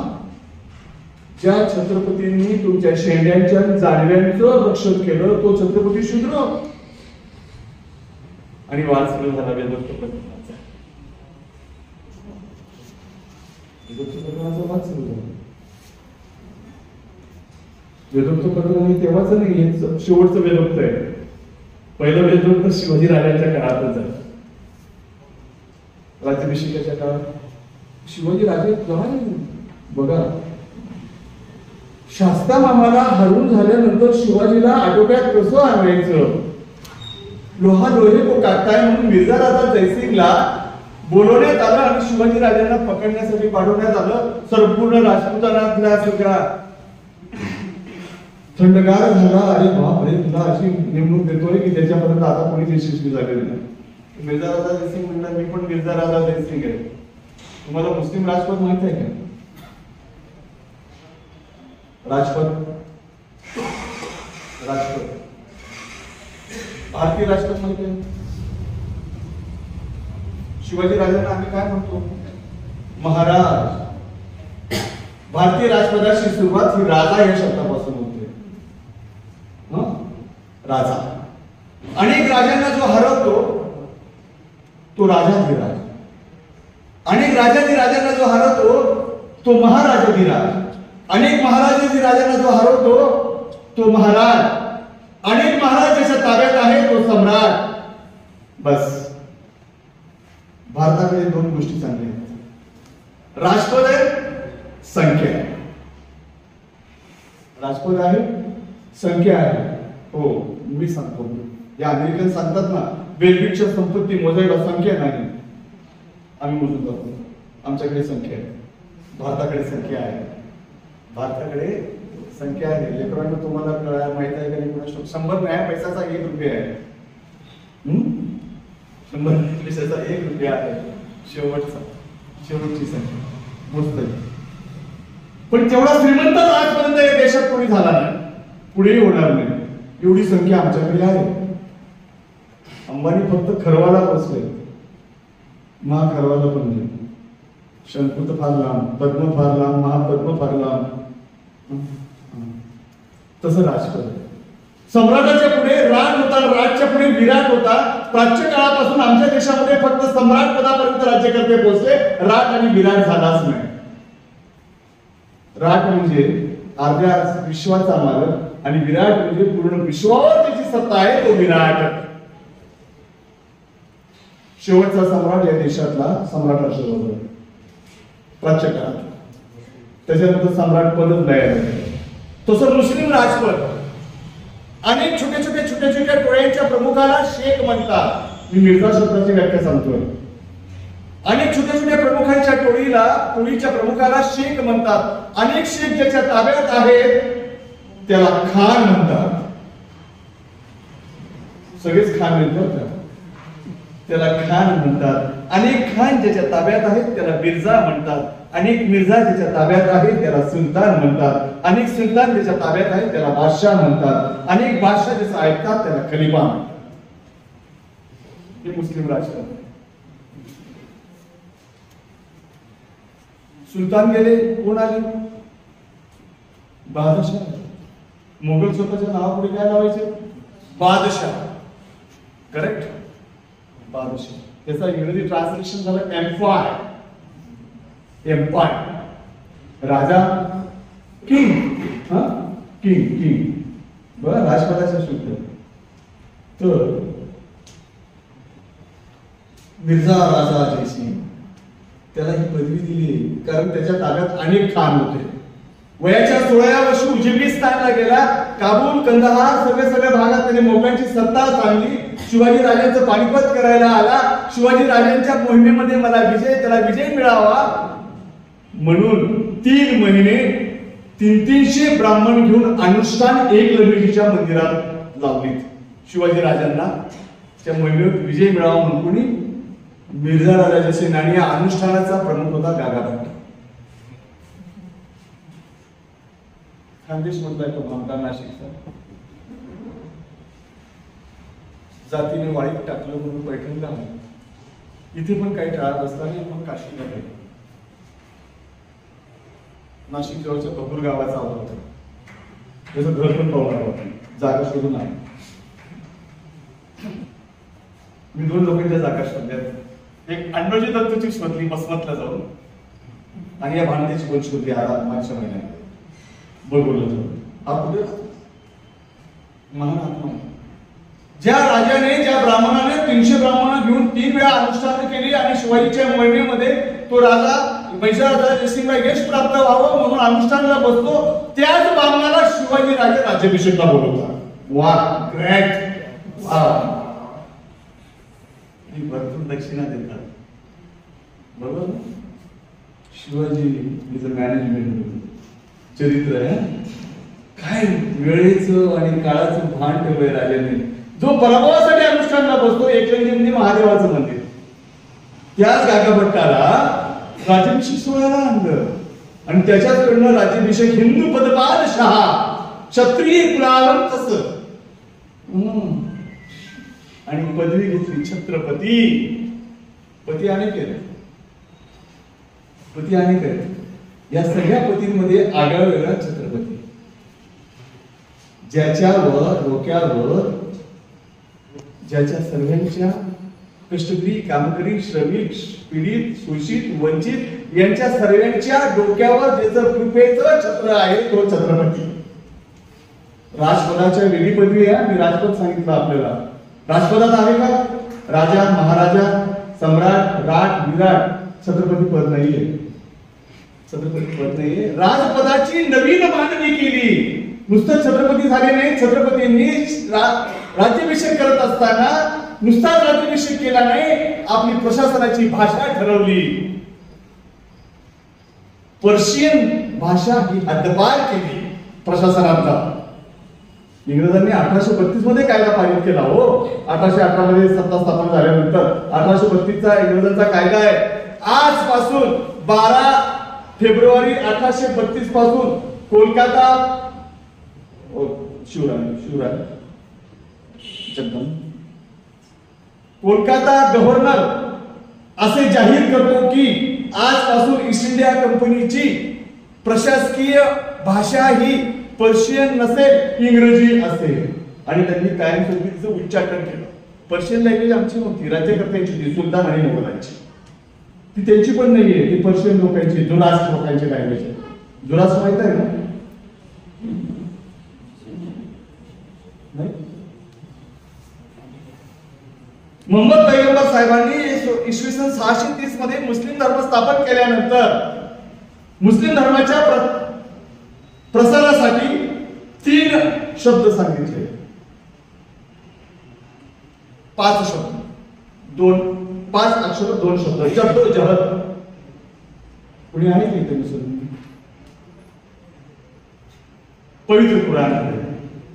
ज्या छत्रपतींनी तुमच्या शेंड्यांच्या जानव्यांचं रक्षण केलं तो छत्रपती शूद्र. आणि वाद सुरू झाला वेदोक्त प्रकरणाचा. वेदोक्त प्रकरणाचा वाद सुरू झाला. वेदोक्त प्रकरण तेव्हाच नाही, शेवटचं वेदोक्त आहे. पहिलं वेदोक्त शिवाजी राजांच्या काळातच आहे. राज्याभिषेकाच्या काळात शिवाजी राजे बघा, शास्ता मामाला हरवून झाल्यानंतर शिवाजीला आटोक्यात कसं आणायचं, लोहा लोहे को काटताय म्हणून मिर्झा राजा जयसिंगला बोलवण्यात आलं आणि शिवाजी राजांना पकडण्यासाठी पाठवण्यात आलं. संपूर्ण राजपुतानातल्या सगळ्या थंडगार झाला. अरे बापरे, तुला अशी नेमणूक देतोय की त्याच्यापर्यंत आता कोणीच यशस्वी झालेलं नाही. मिर्झा राजा जयसिंग म्हणला, मी पण मिर्झा राजा जयसिंग आहे. तुम्हाला मुस्लिम राजपद माहित आहे का? राजपद भारतीय राजपद माहिती आहे? शिवाजी राजांना आम्ही काय म्हणतो? महाराज. भारतीय राजपदाची सुरुवात ही राजा या शब्दापासून होते. राजा. अनेक राजांना जो हरवतो तो राजाधिराज. अनेक राजाधिराजांना जो हरवतो तो महाराजाधिराज. अनेक महाराजाधिराजांना जो हरवतो तो महाराज. अनेक महाराजाच्या ताब्यात आहे तो सम्राट. बस भारताकडे दोन गोष्टी चांगल्या आहेत. राजपद आहे, संख्या आहे. राजपद आहे, संख्या आहे. हो, मी सांगतो. या अमेरिकन सांगतात ना, बेल्बिटच्या संपत्ती मोजायला संख्या नाही, आम्ही मोजून जातो. आमच्याकडे संख्या आहे. भारताकडे संख्या आहे. भारताकडे संख्या आहे. लेकरांना तुम्हाला कळायला माहित आहे का नाही? 100 नया पैशाचा 1 रुपया आहे. 100 पैशाचा 1 रुपया आहे. शेवटची संख्या मोजता येईल. पण तेवढा श्रीमंत आजपर्यंत या देशात कोणी झाला नाही, पुढेही होणार नाही. एवढी संख्या आमच्याकडे आहे. अंबानी फक्त खरवाला पोचले, महाखरवाला पण नाही. शंकू तर फार लांब, पद्म फार लांब, महापद्म फार लांब. तसं राजपद आहे. सम्राटाच्या पुढे राज होता, राजच्या पुढे विराट होता. प्राच्य काळापासून आमच्या देशामध्ये फक्त सम्राट पदापर्यंत राज्यकर्ते पोहोचले, राज आणि विराट झालाच नाही. राज म्हणजे अर्ध्या विश्वाचा मालक आणि विराट म्हणजे पूर्ण विश्वावर ज्याची सत्ता आहे तो विराट. शेवटचा सम्राट या देशातला सम्राट अशोक प्राच्य काळात. त्याच्यानंतर सम्राट पदच तयार झाले. तसं मुस्लिम राजपद. अनेक छोट्या टोळ्यांच्या प्रमुखाला शेख म्हणतात. मी मिर्झा शब्दाची व्याख्या सांगतोय. अनेक छोट्या प्रमुखांच्या टोळीच्या प्रमुखाला शेख म्हणतात. अनेक शेख ज्याच्या ताब्यात आहेत त्याला खान म्हणतात. सगळेच खान म्हणतात, त्याला खान म्हणतात. अनेक खान ज्याच्या ताब्यात आहेत त्याला मिर्झा म्हणतात. अनेक मिर्झा ज्याच्या ताब्यात आहेत त्याला सुलतान म्हणतात. अनेक सुलतान ज्याच्या ताब्यात आहेत त्याला बादशाह म्हणतात. अनेक बादशाह ज्याचा ऐकतात त्याला खलिफा म्हणतात. हे मुस्लिम राजकारण. सुलतान गेले, कोण आले? बादशाह. मोगल स्वतःच्या नावापुढे काय लावायचे? बादशाह. करेक्ट, बादशाह. त्याचा इंग्रजी ट्रान्सलेशन झालं एम्पायर. एम्पायर. राजा, किंग. किंग. बरं, राजपदाचा शब्द. तर मिर्झा राजा जयसिंग त्याला ही पदवी दिली कारण त्याच्या ताब्यात अनेक खान होते. वयाच्या 16व्या वर्षी उझबेकिस्तानला गेला. काबूल, कंदहार सगळ्या भागात त्याने मोगलांची सत्ता चालली. शिवाजी राजांचं पानिपत करायला आला. शिवाजी राजांच्या मोहिमेमध्ये त्याला विजय मिळावा म्हणून 3 महिने 300 ब्राह्मण घेऊन अनुष्ठान एकलव्यजीच्या मंदिरात लावलीत. शिवाजी राजांना त्या मोहिमेत विजय मिळावा म्हणून. कोणी? मिर्झा राजा जसे आणि या अनुष्ठानाचा प्रमुख होता गागाभट्ट. खानदेश मधला तो भामटा नाशिकचा. जातीने वाईट टाकलं म्हणून पैठणला आहे. इथे पण काही टाळा असताना पण काशीला आहे. नाशिक जवळच्या बबूर गावाचा होता. त्याचं घर पण पाहणार होतं. जागा शोधून आहे. मी 2 लोकांच्या जागा शोधल्या. एक अण्णाजी दत्तची शोधली मसमतला जाऊन आणि या भांडीची पण शोधली मागच्या महिन्यात बघवलं जाऊन. हा कुठे? महाराष्ट्र. ज्या राजाने, ज्या ब्राह्मणाने 300 ब्राह्मण घेऊन 3 वेळा अनुष्ठान केली आणि शिवाजीच्या मोहिमेमध्ये तो राजा मैसूर जयसिंगला यश प्राप्त व्हावं म्हणून अनुष्ठानाला बसतो, त्याच ब्राह्मणाला शिवाजी राजे राज्याभिषेकला बोलवतात. वा, ग्रेट. वा, भरपूर दक्षिणा देतात. बरोबर. शिवाजी इज अ मॅनेजमेंट चरित्र आहे. काय वेळेचं आणि काळाचं भान ठेवलंय राजाने. जो पराभवासाठी अनुष्ठानला बसतो, एकलिंगी महादेवाचं मंदिर, त्याच गागाभट्टाला राज्याभिषेक सोहळ्याला आणलं आणि त्याच्याकडनं राज्याभिषेक हिंदू पदपाल शहा क्षत्रिय कुलावं तसं आणि पदवी घेतली छत्रपती. पती अनेक आहेत, पती अनेक आहेत. या सगळ्या पतींमध्ये आगळा वेगळा छत्रपती, ज्याच्यावर डोक्यावर ज्याच्या सर्वांच्या कष्टकरी कामकरी श्रमिक पीडित शोषित वंचित यांच्या सर्वांच्या डोक्यावर ज्याचं कृपेचं छत्र आहे तो छत्रपती. राजपदाच्या वेगळी पदवी आहे. मी राजपद सांगितलं आपल्याला. राजपदात आहे का राजा महाराजा सम्राट राट विराट? छत्रपती पद नाहीये, छत्रपती पद नाहीये. राजपदाची नवीन मांडणी केली. नुसतं छत्रपती झाले नाही, छत्रपतींनी राज्याभिषेक करत असताना नुसता राज्याभिषेक केला नाही, आपली प्रशासनाची भाषा ठरवली. पर्शियन भाषा ही हद्दपार केली प्रशासनाचा. इंग्रजांनी 1832 मध्ये कायदा पारित केला हो. 1818 मध्ये सत्ता स्थापन झाल्यानंतर 1832 चा इंग्रजांचा कायदा आहे. आजपासून 12 फेब्रुवारी 1832 पासून कोलकाता शिवराय कोलकाता गव्हर्नर असे जाहीर करतो की आजपासून ईस्ट इंडिया कंपनीची प्रशासकीय भाषा ही पर्शियन नसेल, इंग्रजी असेल. आणि त्यांनी कायमस्वरूपीचं उच्चाटन केलं. पर्शियन लँग्वेज आमची नव्हती, राज्यकर्त्यांची होती, सुलतान आणि मोगलांची. ती त्यांची पण नाहीये, ती पर्शियन लोकांची जुरास्ट लोकांची लँग्वेज आहे. जुरास्ट माहित आहे ना? मोहम्मद पैगंबर साहेबांनी इसवी सन 630 मध्ये मुस्लिम धर्म स्थापन केल्यानंतर मुस्लिम धर्माच्या प्रसारासाठी 3 शब्द सांगितले. 5 शब्द, 5 अक्षर 2 शब्द. जद्दोजहद. कुणी आहे की इथे मुस्लिम? पवित्र कुराण.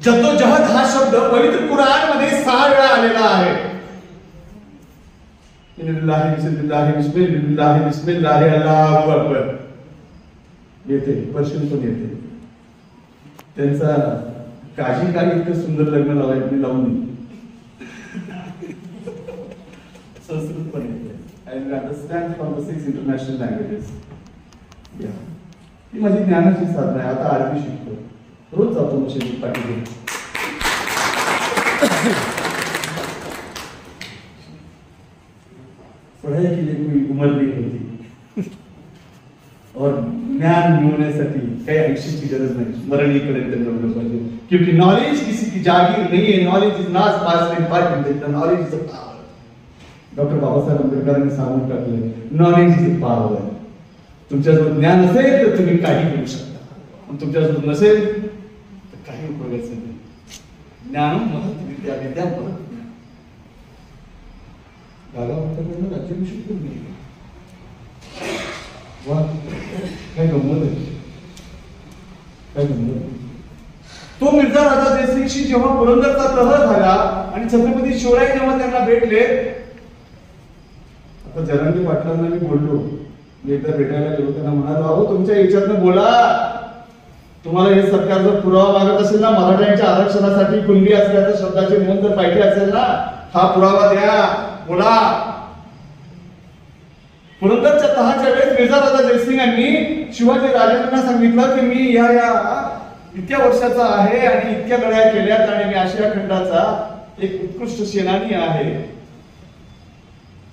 जद्दोजहद हा शब्द पवित्र कुराण मध्ये 6 वेळा आलेला आहे. अल्लाहू अकबर येते, पर्शियन पण येते. त्यांचा काशी काही इतकं सुंदर लग्न लावून संस्कृत पण येते. I understand from the 6 international languages. ही माझी ज्ञानाची साधना आहे. आता अरबी शिकतो, रोज जातो मशीन पाठी. पढ़ाई के लिए कोई उम्र नहीं होती और ज्ञान मिळवण्यासाठी काही आयुष्याची गरज नाही, मरणीपर्यंत मिळवलं पाहिजे. क्योंकि नॉलेज किसी की जागीर नहीं है. Knowledge is not pass important, knowledge is a power. Doctor Babasaheb आंबेडकरांनी सांगून टाकले, नॉलेज इज अ पॉवर. तुमच्याजवळ ज्ञान असेल तर तुम्ही काही करू शकता, आणि तुमच्याजवळ नसेल तर काही उपयोगाचं नाही. ज्ञान महत् विद्या, विद्या महत्. राज्याभिषेक करून वा काय गंमत आहे, काय गंमत. तो मिर्झा राजा जयसिंगशी जेव्हा पुरंदरचा तह झाला आणि छत्रपती शिवराय जेव्हा त्यांना भेटले, आता जरांगी पाटलांना मी बोललो, मी एकदा भेटायला गेलो, त्यांना म्हणालो, अहो तुमच्या याच्यातनं बोला, तुम्हाला हे सरकारचा पुरावा मागत असेल ना, मराठ्यांच्या आरक्षणासाठी कुणबी असल्याच्या शब्दाची नोंद जर पाहिजे असेल ना, हा पुरावा द्या, बोला. पुरंदरच्या तहाच्या वेळेस मिर्झा राजा जयसिंगांनी शिवाजी राजांना सांगितलं की मी या इतक्या वर्षाचा आहे आणि इतक्या लढाया केल्यात आणि मी आशिया खंडाचा एक उत्कृष्ट सेनानी आहे.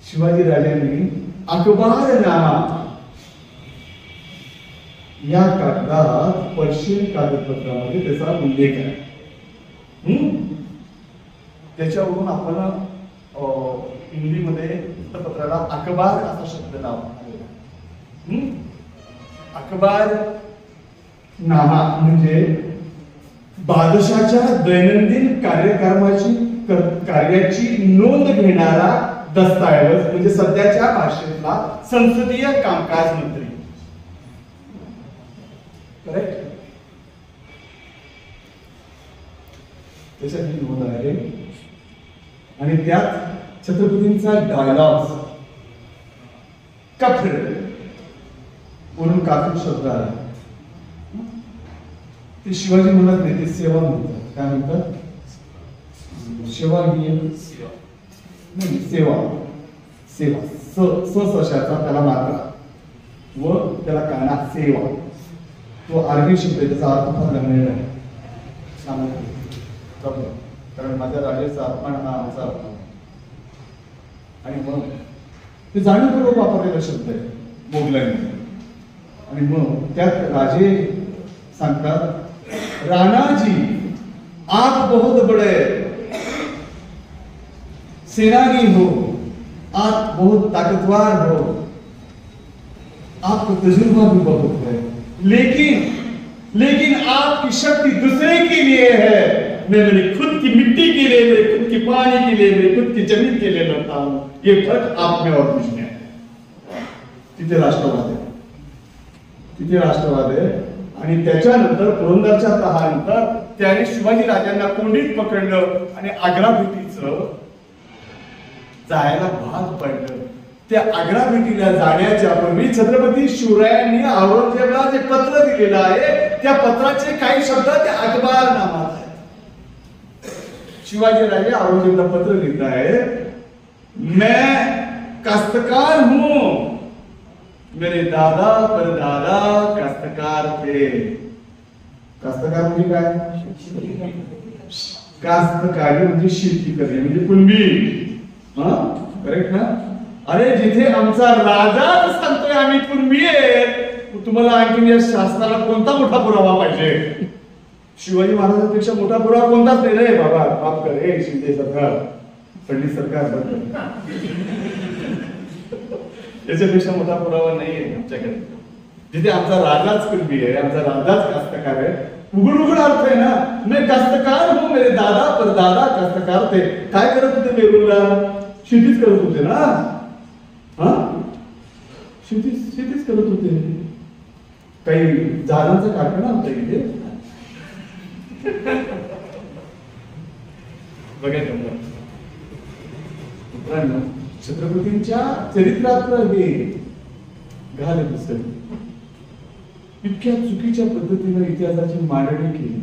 शिवाजी राजांनी अकबारनामा या कागदात पर्शियन कागदपत्रामध्ये त्याचा उल्लेख आहे. त्याच्यावरून आपण हिंदीमध्ये वृत्तपत्राला अखबार असा शब्द लावला. अखबार नामा म्हणजे बादशाच्या दैनंदिन कार्याची नोंद घेणारा दस्तऐवज, म्हणजे सध्याच्या भाषेतला संसदीय कामकाज मंत्री. करेक्ट. त्याच्यात नोंद आहे आणि त्यात छत्रपतींचा डायलॉग कफर वरून कातूर शब्द आला. ते शिवाजी म्हणत नाही, ते सेवा म्हणतात. काय म्हणतात? सेवा ही नाही, सेवा सेवा सशाचा त्याला मात्रा व त्याला काना सेवा. तो आरबी शब्द आहे, त्याचा अर्थ फार गंभीर आहे. कारण माझ्या राजाचा अपमान हा आमचा अपमान. आणि मग ते जाणीवपूर्वक वापरलेला शब्द आहे मोगलांनी. आणि मग त्यात राजे सांगतात, राणाजी आप बहुत बड़े सेनानी हो, आप बहुत ताकतवर हो, आपको तजुर्बा भी बहुत है, लेकिन आपकी शक्ति दूसरे के लिए है. मैं मेरी खुद की मिट्टी के लिए, मेरे खुद की पानी के लिए, मेरी खुद की जमीन के लिए लड़ता हूं. ये फर्क आप में और मुझ में है. तिथे राष्ट्रवाद आहे, तिथे राष्ट्रवाद आहे. आणि त्याच्यानंतर पुरंदरच्या तहानंतर त्याने शिवाजी राजांना कोंडीत पकडलं आणि आग्रा भेटीचं जायला भाग पडलं. त्या आग्रा भेटीला जाण्याच्या पूर्वी छत्रपती शिवरायांनी औरंगजेबला जे पत्र दिलेलं आहे, त्या पत्राचे काही शब्द त्या अखबारनामात आहेत. शिवाजी राजे औरंगजेबला पत्र लिखता है, मैं काश्तकार हूं, मेरे दादा परदादा काश्तकार थे. काश्तकार म्हणजे काय? काश्तकारी म्हणजे शेती करणे, म्हणजे कुणबी. हा, करेक्ट ना? अरे जिथे आमचा राजाच सांगतोय आम्ही कुणबी आहेत, तुम्हाला आणखीन या शासनाला कोणता मोठा पुरावा पाहिजे? शिवाजी महाराजांपेक्षा मोठा पुरावा कोणताच नाही रे बाबा. माफ कर, हे शिंदे सरकार, फडणवीस सरकार, याच्यापेक्षा मोठा पुरावा नाहीये आमच्याकडे. जिथे आमचा राजाच कुणबी आहे, आमचा राजाच कास्तकार आहे. उघड अर्थ आहे ना. मैं कास्तकार हूं, मेरे दादा परदादा कास्तकार थे. काय करत होते वेरूळला? शेतीच करत होते ना. हा, शेतीच करत होते. काही झाडांचा कारखाना होता इथे. बघा मित्रांनो, छत्रपतींच्या चरित्रातलं हे घाल पुस्तक इतक्या चुकीच्या पद्धतीने इतिहासाची मांडणी केली,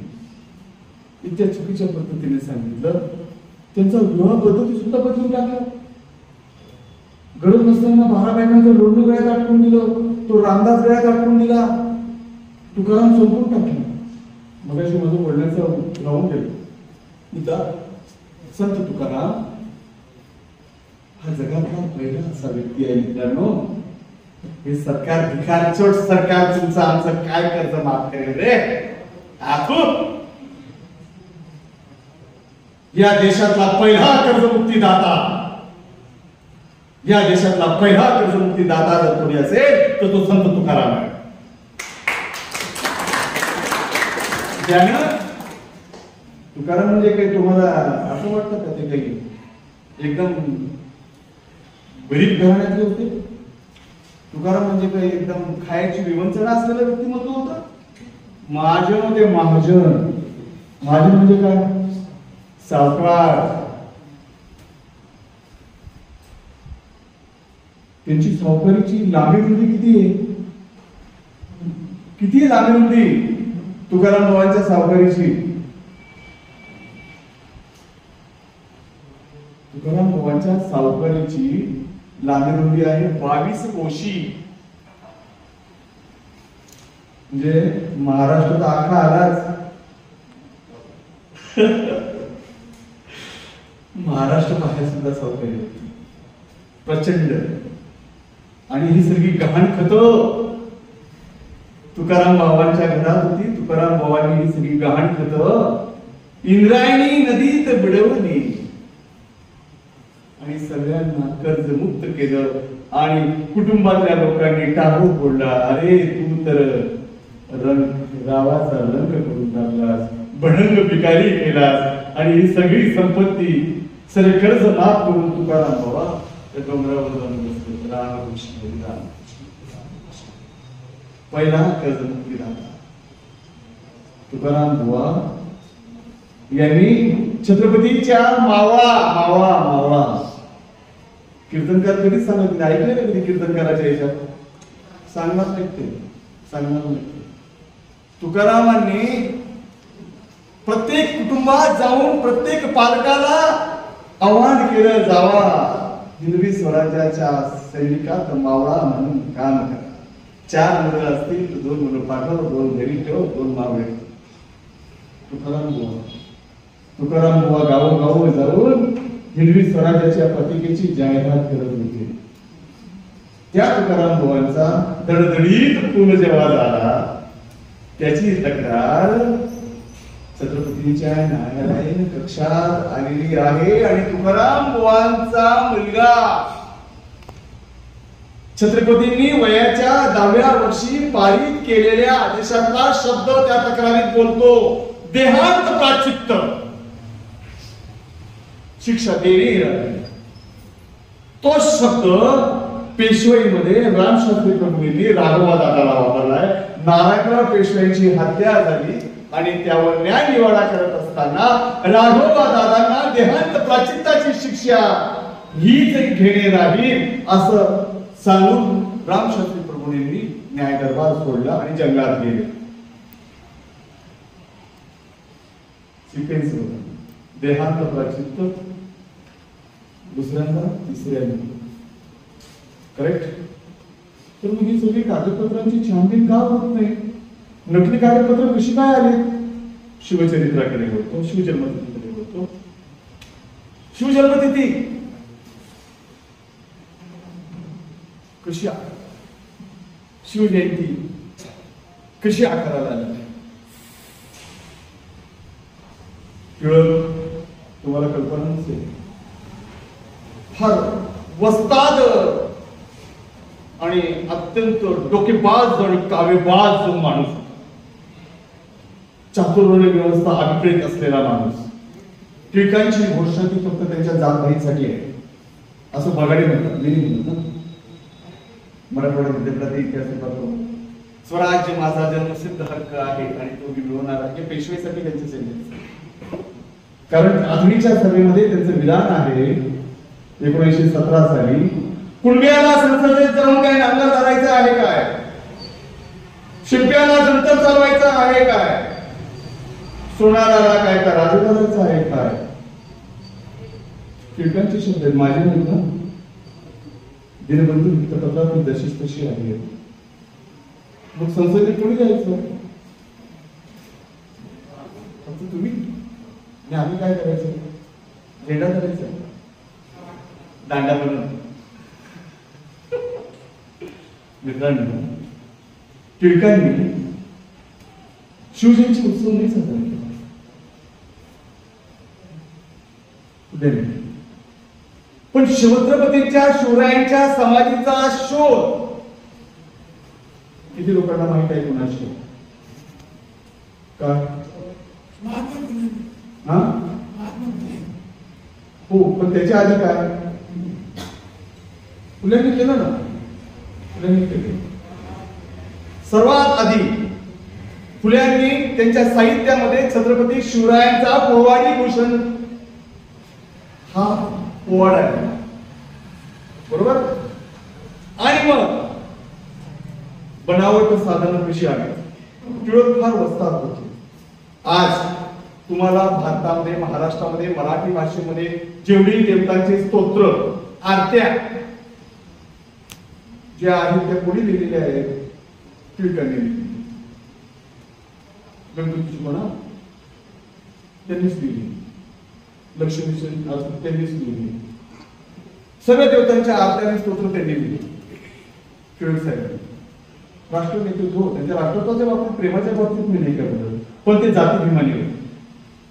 इतक्या चुकीच्या पद्धतीने सांगितलं. त्यांचा विवाह पद्धती सुद्धा बदलून टाकला. गरज नसताना 12 महिन्यांचं लोणचं गळ्यात अटकून दिलं, तो रामदास गळ्यात अटकून दिला, तुकाराम संपून टाकला. मग अशी माझं बोलण्याचं राहून गेलं. इथं संत तुकाराम हा जगातला पहिला असा व्यक्ती आहे मित्रांनो. हे सरकार भिकारचोट सरकार तुमचं आमचं काय कर्ज माफ करेल रे? आखू या देशातला पहिला कर्जमुक्तीदाता, या देशातला पहिला कर्जमुक्तीदाता जर कोणी असेल तर तो संत तुकाराम आहे. त्यानं तुकाराम म्हणजे काही तुम्हाला असं वाटतं का ते काही एकदम गरीब घराण्यातले होते? तुकाराम म्हणजे काही एकदम खायची विवंचना असलेलं व्यक्तिमत्व होतं? महाजन होते. महाजन म्हणजे काय? सावकार. त्यांची सावकारीची लांबी रुंदी किती आहे? किती आहे लांबी रुंदी तुकाराम बाबांच्या सावकारीची? तुकाराम बाबांच्या सावकारीची लांबी रुंदी आहे 22 कोशी. म्हणजे महाराष्ट्रात आखा आलाच. महाराष्ट्र बाहेर सुद्धा सावकारी होती प्रचंड. आणि ही सगळी गहाण खत तुकाराम बाबांच्या घरात होती. तुकाराम बाबांनी ही सगळी गहाण खत इंद्रायणी नदीत बुडवली आणि सगळ्यांना कर्जमुक्त केलं. आणि कुटुंबातल्या लोकांनी टाळू फोडला. अरे तू तर गावाचा रंग करून टाकलास, भडंग भिकारी केलास आणि ही सगळी संपत्ती सगळे कर्ज माफ करून तुकाराम बाबा त्या डोंगरावर जाऊन बसले. रामकृष्ण पहिला कर्जमुक्तीदाता तुकाराम बुवा यांनी छत्रपतीच्या मावा कीर्तनकार कधीच सांगत नाही. ऐकले ना कधी कीर्तनकाराच्या याच्यात? सांगणार नाही. तुकारामांनी प्रत्येक कुटुंबात जाऊन प्रत्येक पालकाला आव्हान केलं, जावा हिंदवी स्वराज्याच्या सैनिकात मावळा म्हणून काम करा. 4 मुलं असतील तर 2 मुलं पाठव, 2 घरी ठेव, 2 मावळे. तुकाराम बुवा गावोगाव जाऊन हिंदवी स्वराज्याच्या पत्रिकेची जाहिरात करत होते. त्या तुकाराम बुवांचा दडदडीत पूल जेव्हा झाला, त्याची तक्रार छत्रपतींच्या न्यायालयीन कक्षात आलेली आहे आणि तुकाराम बुवांचा मुलगा छत्रपतींनी वयाच्या 10व्या वर्षी पारित केलेल्या आदेशातला शब्द त्या तक्रारीत बोलतो, देहांत प्राचित्त. शिक्षा देणे तो शब्द पेशवाईमध्ये रामशास्त्री प्रभूंनी राघवा दादाला वापरलाय. नारायणराव पेशवाईची हत्या झाली आणि त्यावर न्याय निवाडा करत असताना राघवा दादांना देहांत प्राचित्ताची शिक्षा हीच घेणे राहील असं सांगून रामशास्त्री प्रभूंनी न्याय दरबार सोडला आणि जंगलात गेले. सिक्वेन्स देहांत प्राचित्त, दुसऱ्यांदा, तिसऱ्यांदा. करेक्ट. तर मग ही सगळी कागदपत्रांची छानबीन का होत नाही? नकली कागदपत्र कशी काय आली? शिवचरित्राकडे होतो, शिवजन्मतिथीकडे होतो. शिवजन्मतिथी कशी, शिवजयंती कशी आकाराला आली? तुम्हाला कल्पना नसेल. फार वस्ताद आणि अत्यंत डोकेबाज आणि कावेबाज जो माणूस, चातुर्वर्ण्य व्यवस्था अभिप्रेत असलेला माणूस. टिळकांची घोषणा ती फक्त त्यांच्या जातभाईसाठी आहे असं बगाडे म्हणतात, मी नाही म्हणत. मराठवाडा विद्यापीठात इतिहास करतो. स्वराज्य माझा जन्मसिद्ध हक्क आहे आणि तो मी मिळवणार आहे, पेशवेसाठी त्यांचे सेंटेन्स. कारण आधुनिकच्या सर्वेमध्ये त्यांचं विधान आहे 1917 साली, कुणब्याला संसदेत जाऊन काय नांगर धरायचं आहे काय? शिंप्याला जंतर चालवायचं आहे काय? सोनाराला काय का राजू करायचं आहे काय? टिळकांचे शब्द आहेत, माझे नाही ना. दिनबंधू वृत्तपत्रात मी जशीच तशी आहे. मग संसदेत कोणी जायचं? फक्त तुम्ही. आम्ही काय करायचं? झेंडा धरायचा, दांडा बनवून. मित्रांनो, टिळकांनी शिवजयंती उत्सव नाही साजरा केला, पण छत्रपतींच्या शिवरायांच्या समाधीचा शोध किती लोकांना माहित आहे? कोणाशी का? हो, पण त्याच्या आधी काय फुल्यांनी केलं ना? फुल्यांनी केले. सर्वात आधी फुल्यांनी त्यांच्या साहित्यामध्ये छत्रपती शिवरायांचा पोवाडी भूषण हा पोवाडा आहे, बरोबर. आणि मग बनावट साधनं कशी आली? टिळक फार वस्ताद होते. आज तुम्हाला भारतामध्ये, महाराष्ट्रामध्ये, मराठी भाषेमध्ये जेवढी देवतांचे स्तोत्र, आरत्या ज्या आहेत त्या कोणी लिहिलेल्या आहेत? टिळकांनी. गणपतीची म्हणा त्यांनीच लिहिली, लक्ष्मीची त्यांनीच लिहिली, सगळ्या देवतांच्या आरत्या आणि स्तोत्र त्यांनी लिहिली. टिळक साहेब राष्ट्रनेते हो, त्यांच्या राष्ट्रत्वाच्या बाबतीत, प्रेमाच्या बाबतीत मी नाही करत, पण ते जातीभिमानी होते,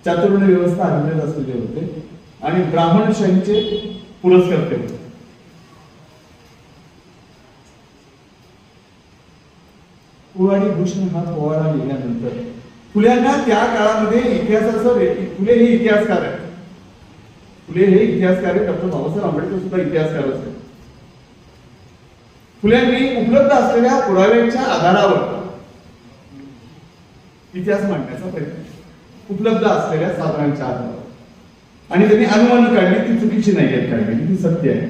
चातुर्वर्ण्य व्यवस्था अभिप्रेत असलेले होते आणि ब्राह्मणशाहीचे पुरस्कर्ते होते. पोवाडी भूषण हा पोवाडा लिहिल्यानंतर फुल्यांना त्या काळामध्ये इतिहासाचं, फुले हे इतिहासकार आहेत, फुले हे इतिहासकार आहेत, डॉक्टर बाबासाहेब आंबेडकर सुद्धा इतिहासकारच आहेत. फुल्यांनी उपलब्ध असलेल्या पुराव्यांच्या आधारावर इतिहास मांडण्याचा प्रयत्न, उपलब्ध असलेल्या साधनांच्या आधारावर, आणि त्यांनी अनुमान काढली, ती चुकीची नाही आहेत काढली, ती सत्य आहे.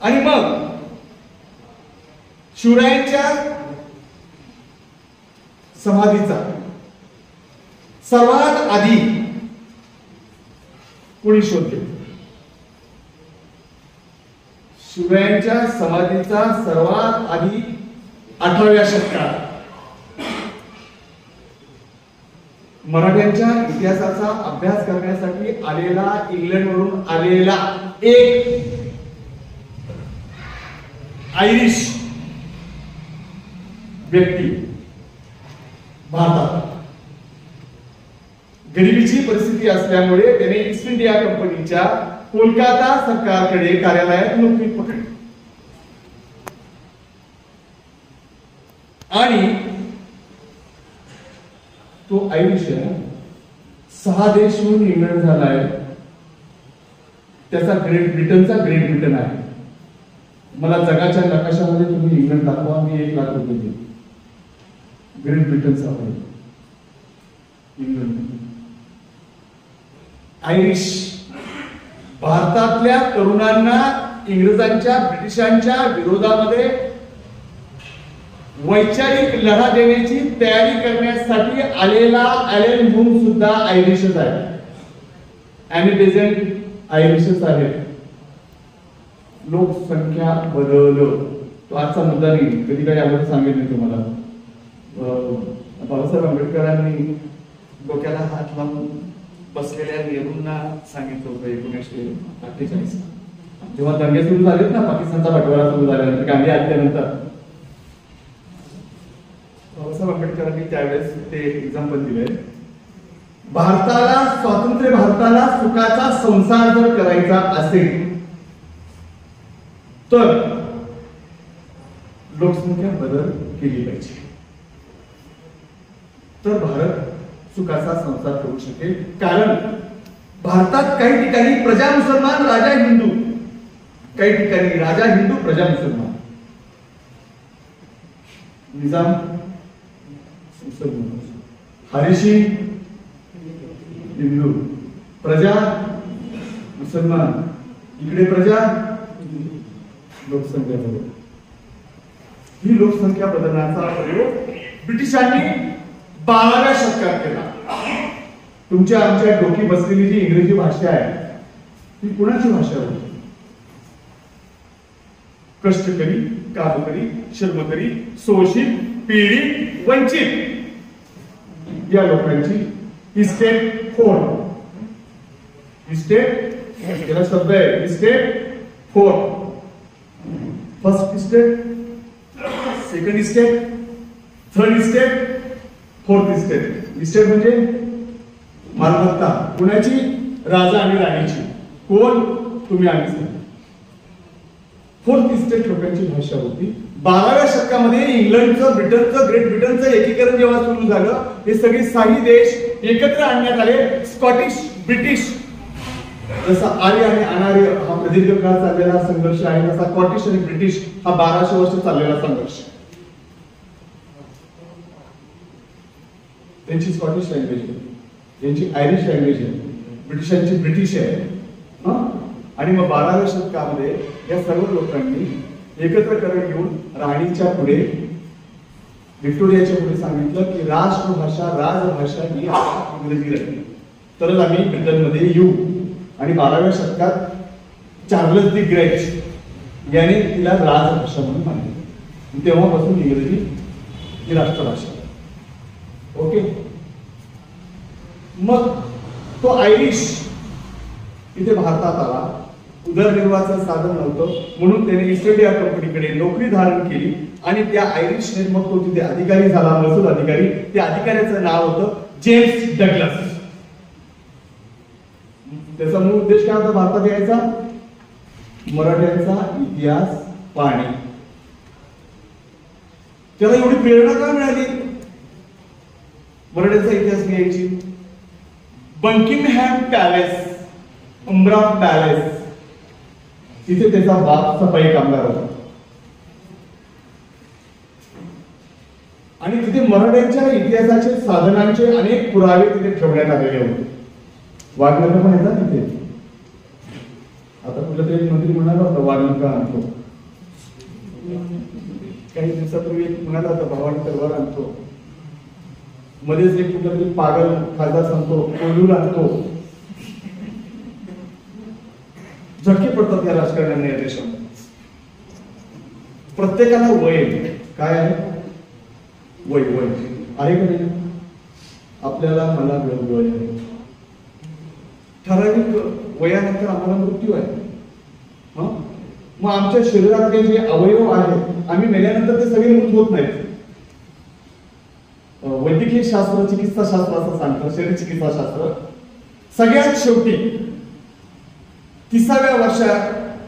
आणि मग शिवरायांच्या समाधीचा सर्वात आधी कोणी शोध घेतला? शिवरायांच्या समाधीचा सर्वात आधी 18व्या शतकात मराठ्यांच्या इतिहासाचा अभ्यास करण्यासाठी आलेला, इंग्लंडवरून आलेला एक आयरिश व्यक्ती भारतात गरिबीची परिस्थिती असल्यामुळे त्याने ईस्ट इंडिया कंपनीच्या कोलकाता सरकारकडे कार्यालयात नोकरी पकडली आणि तो आयरिश आहे, 6 देशहून इंग्लंड झालाय. त्याचा ग्रेट ब्रिटन आहे. मला जगाच्या नकाशामध्ये तुम्ही इंग्लंड दाखवा, मी 1 लाख रुपये देईन. ग्रेट ब्रिटनचा आहे इंग्लंड. आयरिश भारतातल्या तरुणांना इंग्रजांच्या, ब्रिटिशांच्या विरोधामध्ये वैचारिक लढा देण्याची तयारी करण्यासाठी आलेला ॲलन हुम सुद्धा आयरिशच आहे. ॲनिबेझंट आयरिशच आहे. लोकसंख्या बदल तो आजचा मुद्दा नाही, कधी काही अगोदर सांगितलं तुम्हाला. बाबासाहेब आंबेडकरांनी डोक्याला हात लावून बसलेल्या नेहरूंना सांगितलं होतं 1948 जेव्हा दंगे सुरू झालेत ना, पाकिस्तानचा बंटवारा सुरू झाल्यानंतर, गांधी आल्यानंतर, बाबासाहेब आंबेडकरांनी त्यावेळेस ते एक्झाम्पल दिले. स्वातंत्र्य भारताला सुखाचा संसार जर करायचा असेल तर लोकसंख्या बदल केली पाहिजे, तर भारत सुखाचा संसार करू शकेल. कारण भारतात काही ठिकाणी प्रजा मुसलमान, राजा हिंदू, काही ठिकाणी राजा हिंदू, प्रजा मुसलमान. निजाम मुसलमान, हारिशी हिंदू, प्रजा मुसलमान, इकडे प्रजा लोकसंख्या बदल. ही लोकसंख्या बदलण्याचा प्रयोग ब्रिटिशांनी 12व्या शतकात केला. तुमच्या आमच्या डोकी बसलेली जी इंग्रजी भाषा आहे ती कुणाची भाषा होती? कष्टकरी, कामकरी, श्रमकरी, शोषित, पीडित, वंचित या लोकांची इस्टेट फोर्ड. इस्टेट याला शब्द आहे, estate Ford. First estate, second estate, third estate, fourth estate. Estate म्हणजे मालमत्ता कुणाची? राजा आणि राणीची. कोण? तुम्ही आम्ही. फोर्थ इस्टेट लोकांची भाषा होती. 12व्या शतकामध्ये इंग्लंडचं, ब्रिटनचं, ग्रेट ब्रिटनचं एकीकरण जेव्हा सुरू झालं, हे सगळे 6 देश एकत्र आणण्यात आले. स्कॉटिश, ब्रिटिश, जसा आर्य आणि अनार्य हा प्रदीर्घ काळ चाललेला संघर्ष आहे, तसा स्कॉटिश आणि ब्रिटिश हा 1200 वर्ष चाललेला संघर्ष. त्यांची स्कॉटिश लँग्वेज आहे, त्यांची आयरिश लँग्वेज आहे, ब्रिटिशांची ब्रिटिश आहे. आणि मग 12व्या शतकामध्ये या सर्व लोकांनी एकत्रकरण घेऊन राणीच्या पुढे, व्हिक्टोरियाच्या पुढे सांगितलं की राष्ट्रभाषा, राजभाषा ही इंग्रजी राहिली तरच आम्ही ब्रिटनमध्ये येऊ. आणि 12व्या शतकात चार्ल्स दी ग्रेट याने तिला राजभाषा म्हणून मानली. तेव्हापासून इंग्रजी ही राष्ट्रभाषा. ओके. मग तो आयरिश इथे भारतात आला. उदरनिर्वाहाचं साधन नव्हतं म्हणून त्याने ईस्ट इंडिया कंपनीकडे नोकरी धारण केली आणि त्या आयरिशने मग तो तिथे अधिकारी झाला, महसूल अधिकारी. त्या अधिकाऱ्याचं नाव होतं जेम्स डग्लस. त्याचा मूळ उद्देश काय होता भारतात यायचा? मराठ्यांचा इतिहास पाहणे. त्याला एवढी प्रेरणा का मिळाली मराठ्यांचा इतिहास लिहायची? बकिंगहॅम पॅलेस, उंब्रा पॅलेस, तिथे त्याचा बाप सफाई कामगार होता आणि तिथे मराठ्यांच्या इतिहासाचे, साधनांचे अनेक पुरावे तिथे ठेवण्यात आलेले होते. वाघनका पण येतात तिथे. आता कुठला तरी मंत्री म्हणाला होता वाघनका आणतो. काही दिवसापूर्वी एक म्हणाला होता भावाने तलवार आणतो, मध्येच एक कुठला तरी पागल खासदार सांगतो कोल्हूर आणतो. झटके पडतात या राजकारण्यांना या देशात. प्रत्येकाला वय काय आहे, वय वय आहे का नाही? आपल्याला मला वय आहे, ठराविक वयानंतर आम्हाला मृत्यू आहे. मग आमच्या शरीरातले जे अवयव आहेत आम्ही मेल्यानंतर ते सगळे मृत होत नाहीत. वैद्यकीय शास्त्र, चिकित्सा शास्त्र असं सांगतं, शरीर चिकित्सा शास्त्र सगळ्यात शेवटी 30व्या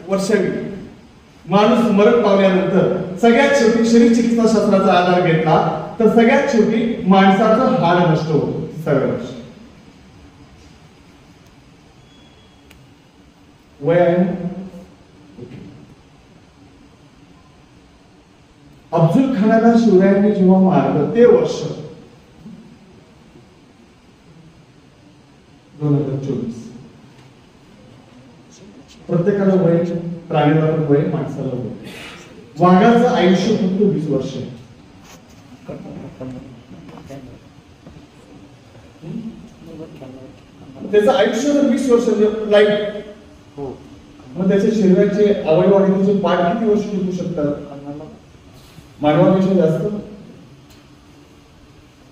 वर्षावी माणूस मरण पावल्यानंतर सगळ्यात शेवटी शरीर चिकित्सा शास्त्राचा आधार घेतला तर सगळ्यात शेवटी माणसाचं हाड नष्ट होतं 30व्या वर्षी. वय आहे. अफजल खानाला शिवरायांनी जेव्हा मारलं ते वर्ष 2024. प्रत्येकाला वय, प्राण्याला पण वय, माणसाला वय. वाघाचं आयुष्य फक्त 20 वर्ष आहे. त्याचं आयुष्य जर 20 वर्ष लाईफ, मग त्याच्या शरीराचे अवयव आणि त्याचे पाठ किती वर्ष टिकू शकतात? मानवापेक्षा जास्त.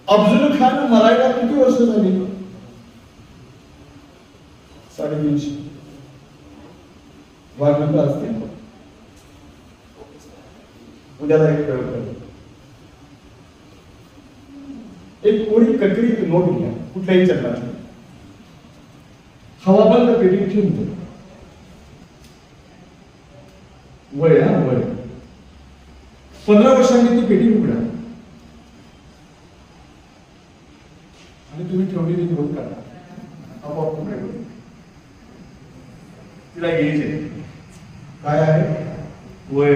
अफजल खान मरायला किती वर्ष झाली? 350. वाघ असते. उद्याला एक प्रयोग करू. एक कोणी कटकरी नोट घ्या कुठल्याही चक्राची, हवाबंद पेटीत ठेवून द्या. वय वय 15 वर्षांनी ती पेटी उघडा आणि तुम्ही ठेवलेली नोट काढा. आपोआप तिला घ्यायचे काय आहे? वय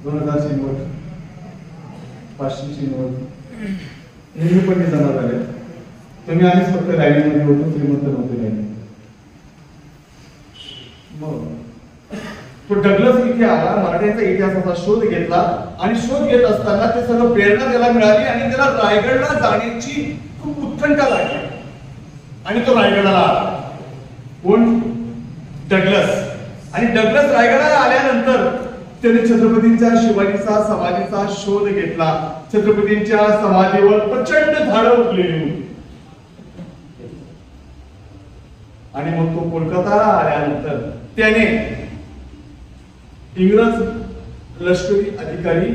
2000ची नोट, 500ची नोट. नेहमीपणे जमा झाले. तुम्ही आधीच फक्त रॅलीमध्ये होतो, श्रीमंत नव्हते रॅली. मग तो डग्लस इथे आला, मराठ्यांचा इतिहासाचा शोध घेतला आणि शोध घेत असताना ते सर्व प्रेरणा त्याला मिळाली आणि त्याला रायगडला जाण्याची खूप उत्कंठा लागली आणि तो रायगडाला आला. कोण? डग्लस. आणि डग्लस रायगडाला आल्यानंतर त्याने छत्रपतींच्या शिवाजीचा समाधीचा शोध घेतला. छत्रपतींच्या समाधीवर प्रचंड झाडं उगलेली होती आणि मग तो कोलकाताला आल्यानंतर त्याने इंग्रज लष्करी अधिकारी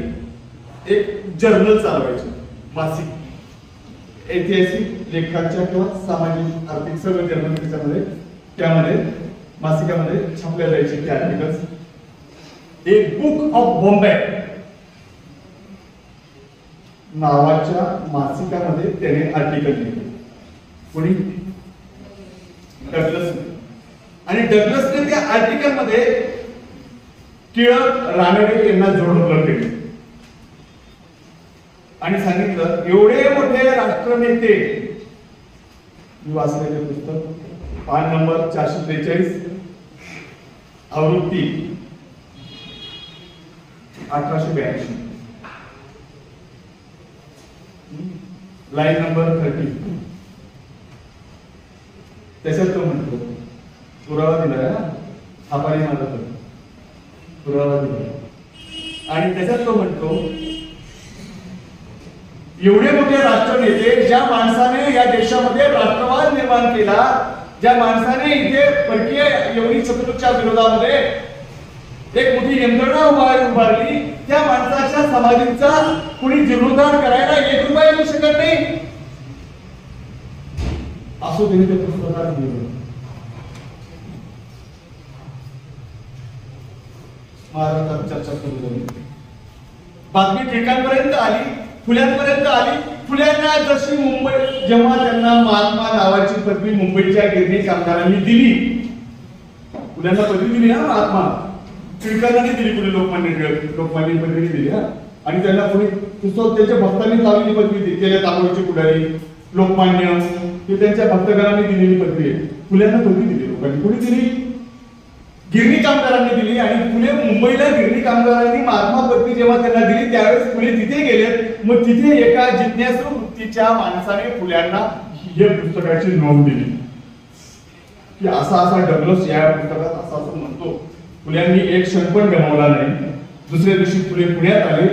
एक जर्नल चालवायचे, मासिक, ऐतिहासिक लेखांच्या किंवा सामाजिक आर्थिक सगळं जर्नल त्यामध्ये मासिकामध्ये छापल्या जायचे ते आर्टिकल्स. एक बुक ऑफ बॉम्बे नावाच्या मासिकामध्ये त्याने आर्टिकल लिहिले. कोणी? डग्लस. आणि डग्लसने त्या आर्टिकल मध्ये टिळक, रानडे यांना जोडलं केले आणि सांगितलं एवढे मोठे राष्ट्रनेते. मी वाचलेले पुस्तक पान नंबर 443, आवृत्ती 1882, लाईन नंबर 30. त्याच्यात तो म्हणतो, पुरावा दिलाय, थापाने माझा पुरावा दिला. आणि त्याच्यात तो म्हणतो एवढे मोठे राष्ट्रनेते, ज्या माणसाने या देशामध्ये राष्ट्रवाद निर्माण केला, ज्या माणसाने इथे परकीय येवनी शत्रूच्या विरोधामध्ये एक मोठी यंत्रणा उभारली, त्या माणसाच्या समाधीचा कुणी जीर्णोद्धार करायला 1 रुपया येऊ शकत नाही. असं त्यांनी ते पुस्तकात लिहिलं. महाराष्ट्रात चर्चा सुरू झाली, बातमी ठिकाणपर्यंत आली, फुल्यांपर्यंत आली. फुल्यांना जशी मुंबई, जेव्हा त्यांना महात्मा नावाची पदवी मुंबईच्या गिरणी कामगारांनी दिली, फुल्यांना पदवी दिली ना महात्मा, टिळकांनी दिली, पुढे लोकमान्य पदवी दिली. आणि त्यांना पुढे त्यांच्या भक्तांनी लावलेली पदवी दिली. त्याच्या तांबोळीची पुढारी लोकमान्य, ही त्यांच्या भक्तगणांनी दिलेली पदवी आहे. फुल्यांना पदवी दिली लोकांनी. कुणी दिली? गिरणी कामगारांनी दिली आणि फुले मुंबईला गिरणी कामगारांनी महात्मा पत्नी जेव्हा त्यांना दिली त्यावेळेस फुले तिथे गेलेत. मग तिथे एका जिज्ञासू वृत्तीच्या माणसाने फुल्यांना या पुस्तकाची नोंद दिली की असा डग्लस या पुस्तकात असं म्हणतो. फुल्यांनी एक क्षण पण गमावला नाही. दुसऱ्या दिवशी फुले पुण्यात आले.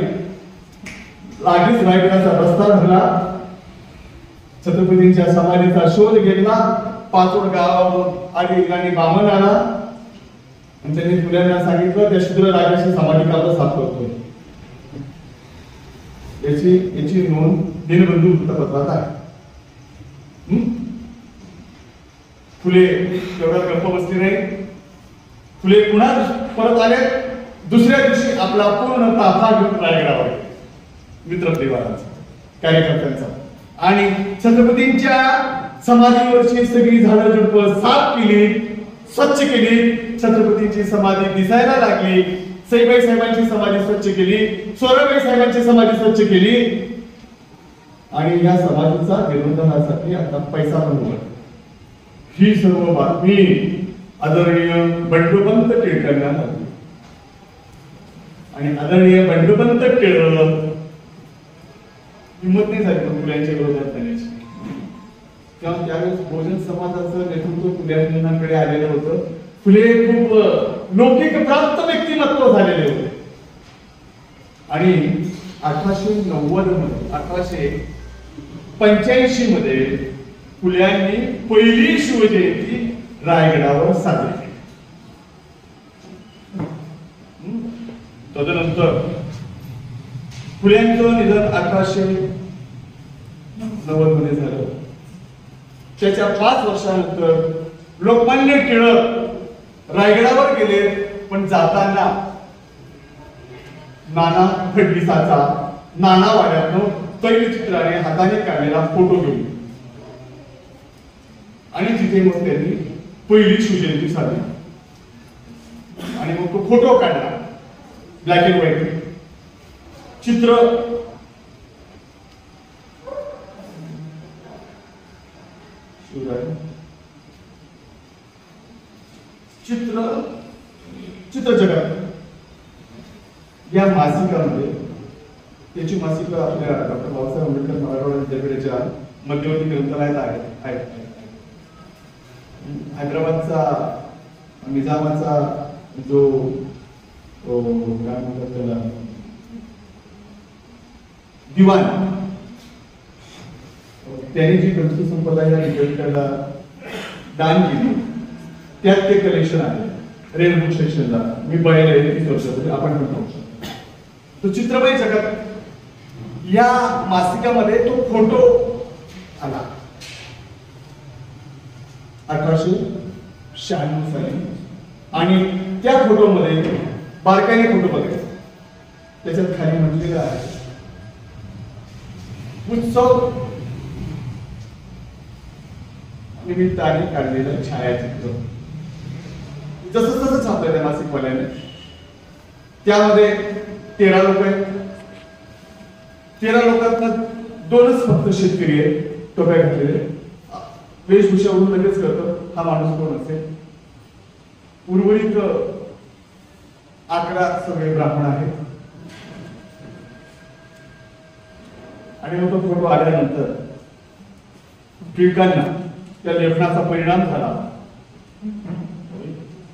लागलीच रायगडाचा रस्ता धरला. छत्रपतींच्या समाधीचा शोध घेतला. पाचोड गावावरून आणि बामण आला आणि त्यांनी फुल्यांना सांगितलं त्या शूद्र राजाची समाधी का साफ करतोय. याची नोंद दिनबंधू वृत्तपत्रात आहे. फुले तेवढ्यात गप्प बसली नाही. फुले पुन्हा परत आले. दुसऱ्या दिवशी आपला पूर्ण ताफा घेऊन रायगडावर मित्रदेवारांचा कार्यकर्त्यांचा आणि छत्रपतींच्या समाधीवरची सगळी झाडं झुडपं साफ केली, स्वच्छ केली. छत्रपतींची समाधी दिसायला लागली. सईबाई साहेबांची समाधी स्वच्छ केली. सोराबाई साहेबांची समाधी स्वच्छ केली आणि या समाधीचा जीर्णोद्धारासाठी आता पैसा पण उभा. ही सर्व बातमी आदरणीय बंडोपंत टिळकांना लागली आणि आदरणीय बंडोपंत टिळक हिंमत नाही झाली फुल्यांच्या विरोधात करण्याची. तेव्हा त्यावेळेस बहुजन समाजाचं नेतृत्व फुल्यांकडे आलेलं होतं. फुले खूप लौकिक प्राप्त व्यक्तिमत्व झालेले होते आणि 1885 मध्ये फुल्यांनी पहिली शिवजयंती रायगडावर साजरी केली. तदनंतर फुल्यांचं निधन 1890 मध्ये झालं. त्याच्या 5 वर्षानंतर लोकमान्य टिळक रायगडावर गेले पण जाताना नाना फडणीसाचा नाना वाड्यातनं तैलचित्राने हाताने काढलेला फोटो घेऊन आणि तिथे मग त्यांनी पहिली शिवजयंती साजरी आणि मग तो फोटो काढला ब्लॅक अँड व्हाईट चित्र. चित्र जगत या मासिकामध्ये त्याची मासिक आपल्या डॉक्टर बाबासाहेब आंबेडकर मराठवाडा विद्यापीठाच्या मध्यवर्ती ग्रंथालयात आहेत. हैदराबादचा निजामाचा जो काय म्हणतात त्याला दिवाण त्यांनी जी ग्रंथसंपदा या विद्यापीठाला दान केली त्यात ते कलेक्शन आहे. रेनबुक सेक्शनला मी बघायला 30 वर्षापूर्वी आपण पण पाहू शकतो. तो चित्रमय जगत या मासिकामध्ये तो फोटो आला 1896 साली आणि त्या फोटोमध्ये बारकाईने फोटो बघायचा. त्याच्यात खाली म्हटलेलं आहे उत्सव निमित्ताने काढलेलं छायाचित्र. जसं छापलं त्या मासिकवाल्याने. त्यामध्ये 13 लोक आहेत. 13 लोकांना 2च फक्त शेतकरी आहेत टोप्या घातलेले. वेशभूषावरून लगेच करतो हा माणूस कोण असेल. उर्वरित 11 सगळे ब्राह्मण आहेत. आणि मग तो फोटो आल्यानंतर टिळकांना त्या लेखनाचा परिणाम झाला.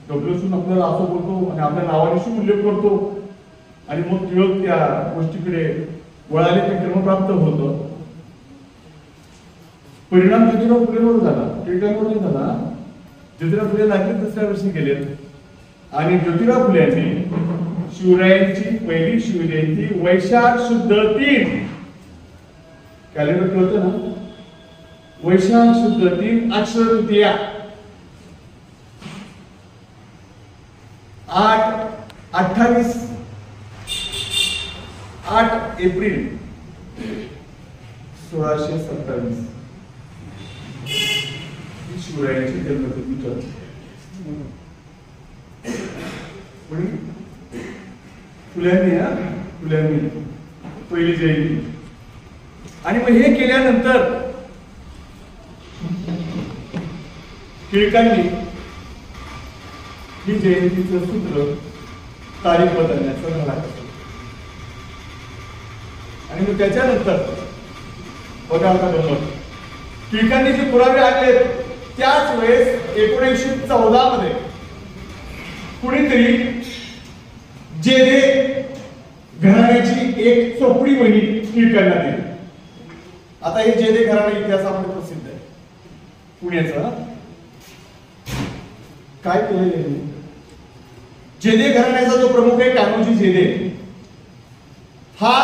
डब्ल्यूसून आपल्याला असं बोलतो आणि आपल्या नावानिशी उल्लेख करतो आणि मग टिळक त्या गोष्टीकडे वळाले ते क्रमप्राप्त होतं. परिणाम ज्योतिराव फुलेवर झाला, टिळकांवर नाही झाला. ज्योतिराव फुले लागले दुसऱ्या वर्षी गेले आणि ज्योतिराव फुल्यांनी शिवरायांची पहिली शिवजयंती वैशाख शुद्ध 3 कॅलेंडर कळतं ना. वैशाख शुद्ध 3 अक्षर तृतीया 8 एप्रिल 1627 शिवरायांची जन्मतिथी ठरली. फुल्यांनी पहिली जयंती आणि मग हे केल्यानंतर टिळकांनी ही जयंतीचं सूत्र तारीख बदलण्याचं मला आणि मग त्याच्यानंतर बघा आता गंमत टिळकांनी जे पुरावे आणले त्याच वेळेस 1914 मध्ये कुणीतरी जेदे घराण्याची एक चोपडी वही टिळकांना दिली. आता हे जेदे घराणा इतिहासामध्ये प्रसिद्ध आहे पुण्याचा. काय केलं जेदे घराण्याचा जो प्रमुख आहे कान्होजी जेदे हा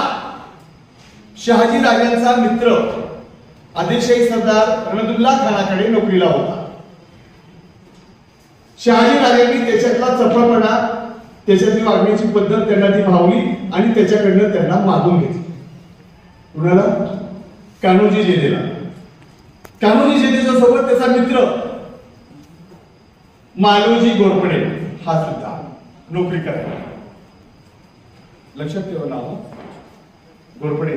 शहाजी राजांचा मित्र आदिलशाही सरदार रहमतुल्लाह खानाकडे नोकरीला होता. शहाजी राजांनी त्याच्यातला चपळपणा त्याच्यातली वागण्याची पद्धत त्यांना ती भावली आणि त्याच्याकडनं त्यांना मागून घेतली. कुणाला? कान्होजी जेदेला. कान्होजी जेदेच्या सोबत त्याचा मित्र मालोजी घोरपडे हा सुद्धा नोकरी करायला. लक्षात ठेवा नाव घोरपडे.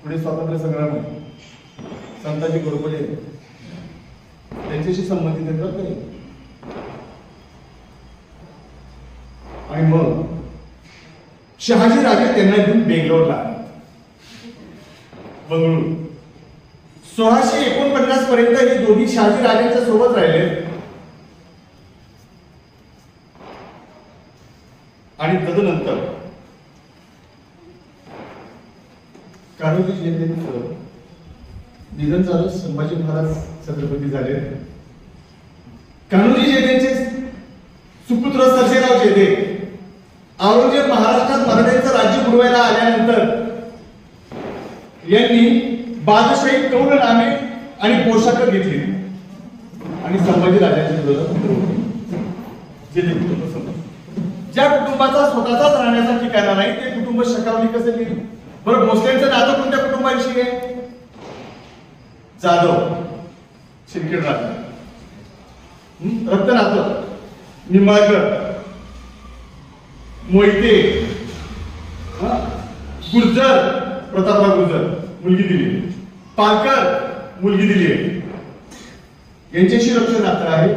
पुढे स्वातंत्र्य संग्राम संताजी घोरपडे त्यांच्याशी संबंधित आहे. आणि मग शहाजी राजे त्यांना घेऊन बेंगलोरला बंगळूर. 1649 पर्यंत हे दोन्ही शहाजी राजांच्या सोबत राहिले आणि तदनंतर कान्होजी जेदेंचं निधन झालं. संभाजी महाराज छत्रपती झाले. कान्होजी जेदेंचे सुपुत्र सर्जेराव जेदे औरंगजेब महाराष्ट्रात मराठ्यांचं राज्य बुडवायला आल्यानंतर यांनी बादशाही कौलनामे आणि पोशाख घेतली आणि संभाजी राजांच्या विरोधात जेदे कुटुंब समजलं. ज्या कुटुंबाचा स्वतःचाच राहण्याचा ठिकाणा नाही ते कुटुंब शकावली कसं केली? बरं, भोसलेंचं नातं कोणत्या कुटुंबाविषयी आहे? जाधव शिर्केट राजा रत्नाकर निंबाळकर मोहिते गुर्जर प्रतापराव गुर्जर मुलगी दिली. पालकर मुलगी दिली आहे. यांच्याशी रक्त नातं आहे.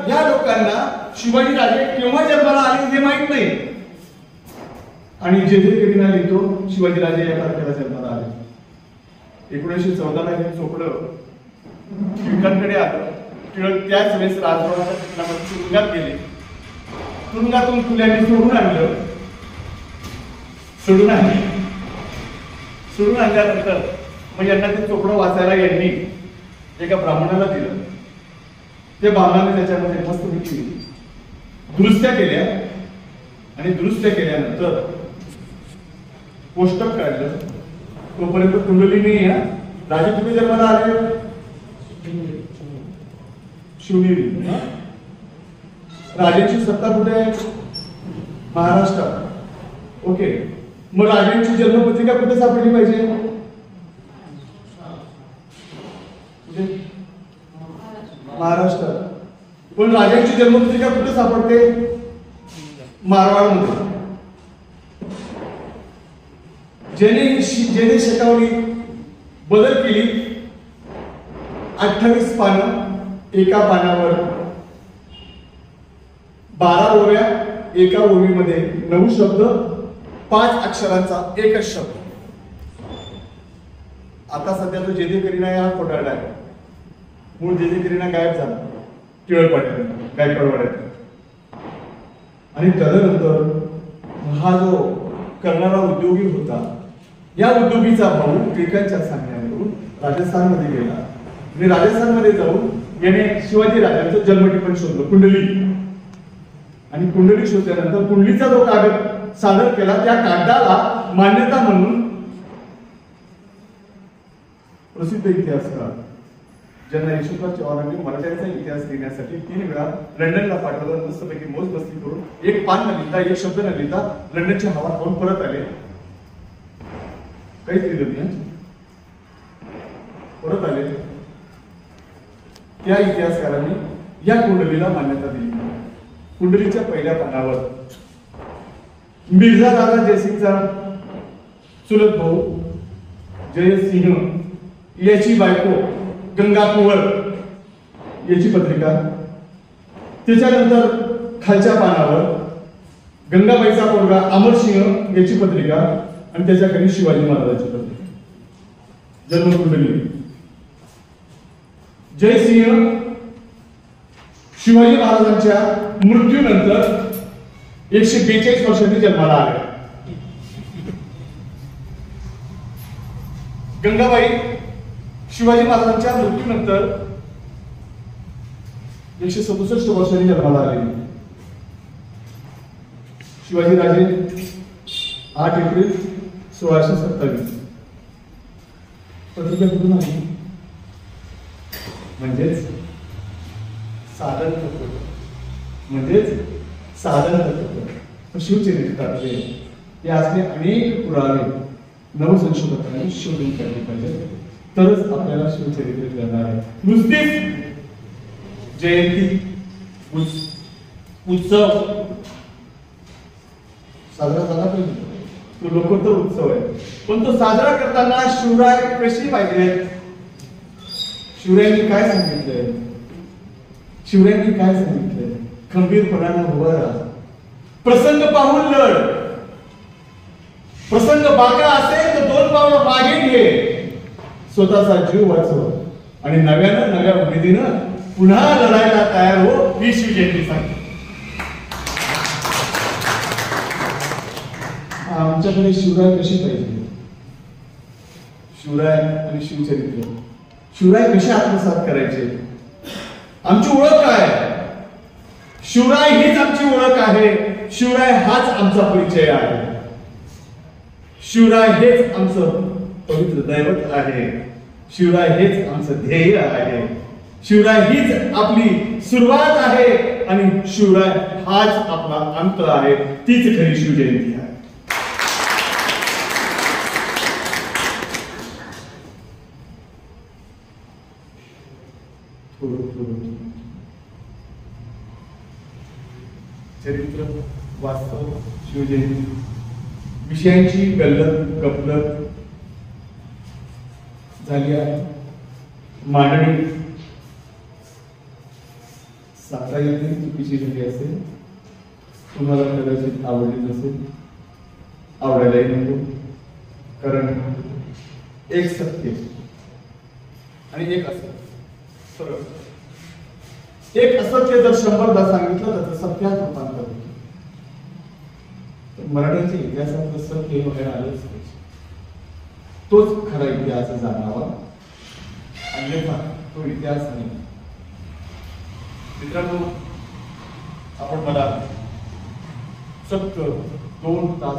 या लोकांना शिवाजी राजे केव्हा जन्माला आले हे माहित नाही आणि जेदे करीना लिहितो शिवाजी राजे या तारखेला जन्माला आले. 1914 ला हे चोपडं टिळकांकडे आलं. टिळक त्याच वेळेस राजभवनाच्या ठिकाणामध्ये तुरुंगात गेले. तुरुंगातून फुल्यांनी सोडून आणल्यानंतर मग यांना ते चोपडं वाचायला यांनी एका ब्राह्मणाला दिलं. त्या ब्राह्मणाने त्याच्यामध्ये मस्तपैकी दुरुस्त्या केल्या आणि दुरुस्त्या केल्यानंतर कोष्टक काढलं. तोपर्यंत कुंडली नाही आहे. राजे कुठे जन्माला आले? शिवनेरी. राजांची सत्ता कुठे आहे? महाराष्ट्रात. ओके, मग राजांची जन्मपत्रिका कुठे सापडली पाहिजे? महाराष्ट्रात. पण राजांची जन्मपत्रिका कुठे सापडते? मारवाडमध्ये. ज्याने शकावली बदल केली. 28 पानं एका पानावर 12 ओव्या एका ओवीमध्ये 9 शब्द 5 अक्षरांचा एकच शब्द. आता सध्या तो जेदे करीना हा खोटारडा आहे. मूळ जेदे करीना गायब झाला टिळकवाड्यात गायकवाडवाड्यात. आणि तदनंतर हा जो करणारा उद्योगी होता या उद्योगीचा भाऊ टिळकांच्या सांगण्यावरून राजस्थानमध्ये गेला आणि राजस्थानमध्ये जाऊन याने शिवाजी राजांचं जन्मठिकाण शोधलं कुंडली. आणि कुंडली शोधल्यानंतर कुंडलीचा जो कागद सादर केला त्या कागदाला मान्यता म्हणून प्रसिद्ध इतिहासकार ज्यांना यशवंतराव चव्हाणांनी मराठ्यांचा इतिहास लिहिण्यासाठी 3 वेळा लंडनला पाठवलं. मस्तपैकी मोजमस्ती करून एक पान न लिहिता एक शब्द न लिहिता लंडनची हवा खाऊन परत आले. काहीच लिहिलं नाही. परत आले. त्या इतिहासकारांनी या कुंडलीला मान्यता दिली. कुंडलीच्या पहिल्या पानावर मिर्झा दादा जयसिंगचा चुलत भाऊ जयसिंह याची बायको गंगा कुंवर याची पत्रिका त्याच्यानंतर खालच्या पानावर गंगाबाईचा पोरगा अमरसिंह याची पत्रिका आणि त्याच्याखाली शिवाजी महाराजांची पत्रिका, जन्मकुंडली. जयसिंह शिवाजी महाराजांच्या मृत्यूनंतर 142 वर्षांनी जन्माला आले. गंगाबाई शिवाजी महाराजांच्या मृत्यूनंतर 167 वर्षांनी जन्माला आले. शिवाजी राजे 8 एप्रिल 1627. पत्रिका कुठून आली? म्हणजेच साधन तत्व, म्हणजेच साधन तत्व शिवचरित्रातले हे असले अनेक पुरावे नवसंशोधकांनी शोधून काढले पाहिजे, तरच आपल्याला शिवचरित्र कळणार आहे. नुसतीच जयंती उत्सव साजरा झाला पाहिजे, तो लोकोत्तर उत्सव आहे, पण तो साजरा करताना शिवराय कशी पाहिजे, शिवरायांनी काय सांगितलंय, शिवरायांनी काय सांगितलंय, खंबीरपणानं उभं राहा, प्रसंग पाहून लढ, प्रसंग बाका असेल तर 2 पावलं मागे घे, स्वतःचा जीव वाचव आणि नव्या उमेदीनं पुन्हा लढायला तयार हो, ही शिवजयंती सांगते. आमच्याकडे शिवराय कशी पाहिजे, शिवराय आणि शिवचरित्र, शिवराय कसे आत्मसात करायचे, आमची ओळख काय, शिवराय हीच आमची ओळख आहे, शिवराय हाच आमचा परिचय आहे, शिवराय हेच आमचं पवित्र दैवत आहे, शिवराय हेच आमचं ध्येय आहे, शिवराय हीच आपली सुरुवात आहे आणि शिवराय हाच आपला अंत आहे. तीच खरी शिवजयंती आहे. चरित्र, वास्तव, शिवजयंती विषयांची गल्लत गपलत झाली आहे. मांडणी सांगता येत नाही, चुकीची झाली असेल, तुम्हाला कदाचित आवडली नसेल, आवडायलाही नको, कारण एक सत्य आणि एक असत्य फरक. एक असत्य जर 100दा सांगितलं तर सत्यात रूपांतर होतं. मराठ्यांच्या इतिहासात सत्य वगैरे आलंच पाहिजे, तोच खरा इतिहास जाणावा, अन्यथा तो इतिहास नाही. मित्रांनो, आपण मला चक्क 2 तास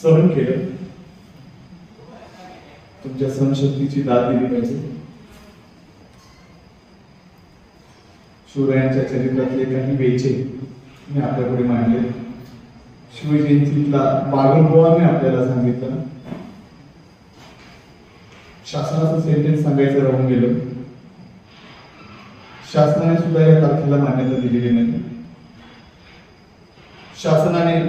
सहन केलं. तुमच्या सहनशक्तीची दाद दिली पाहिजे. शिवरायांच्या चरित्रातले काही वेचे मी आपल्यापुढे मांडले. शिवजयंतीतला बागलबुवा मी आपल्याला सांगितलं. शासनाचं सेंटेन्स सांगायचं राहून गेलं. शासनाने सुद्धा या तारखेला मान्यता दिलेली नाही. शासनाने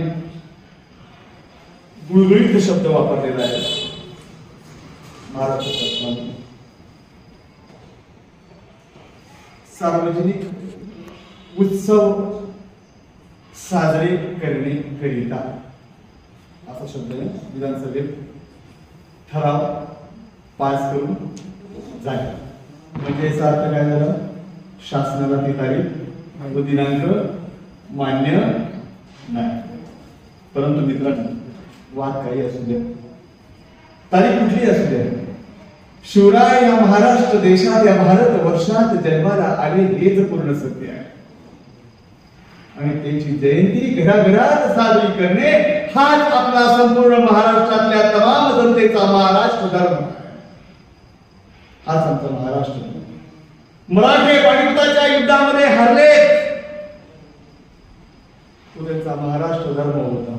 गुळगुळीत शब्द वापरलेला आहे महाराष्ट्र शासनाने. सार्वजनिक उत्सव साजरे करण्याकरिता असा शब्द विधानसभेत ठराव पास करून झाला. म्हणजे याचा अर्थ काय झाला? शासनाला ती तारीख व दिनांक मान्य नाही. परंतु मित्रांनो, वाद काही असू द्या, तारीख कुठली असू द्या, शिवराय या महाराष्ट्र देशात या भारत वर्षात जन्माला आले हेच पूर्ण सत्य आहे. आणि त्यांची जयंती घराघरात साजरी करणे हाच आपला संपूर्ण महाराष्ट्रातल्या तमाम जनतेचा महाराष्ट्र धर्म आहे. हाच आमचा महाराष्ट्र. मराठे पानिपताच्या युद्धामध्ये हरले, तो त्यांचा महाराष्ट्र धर्म होता.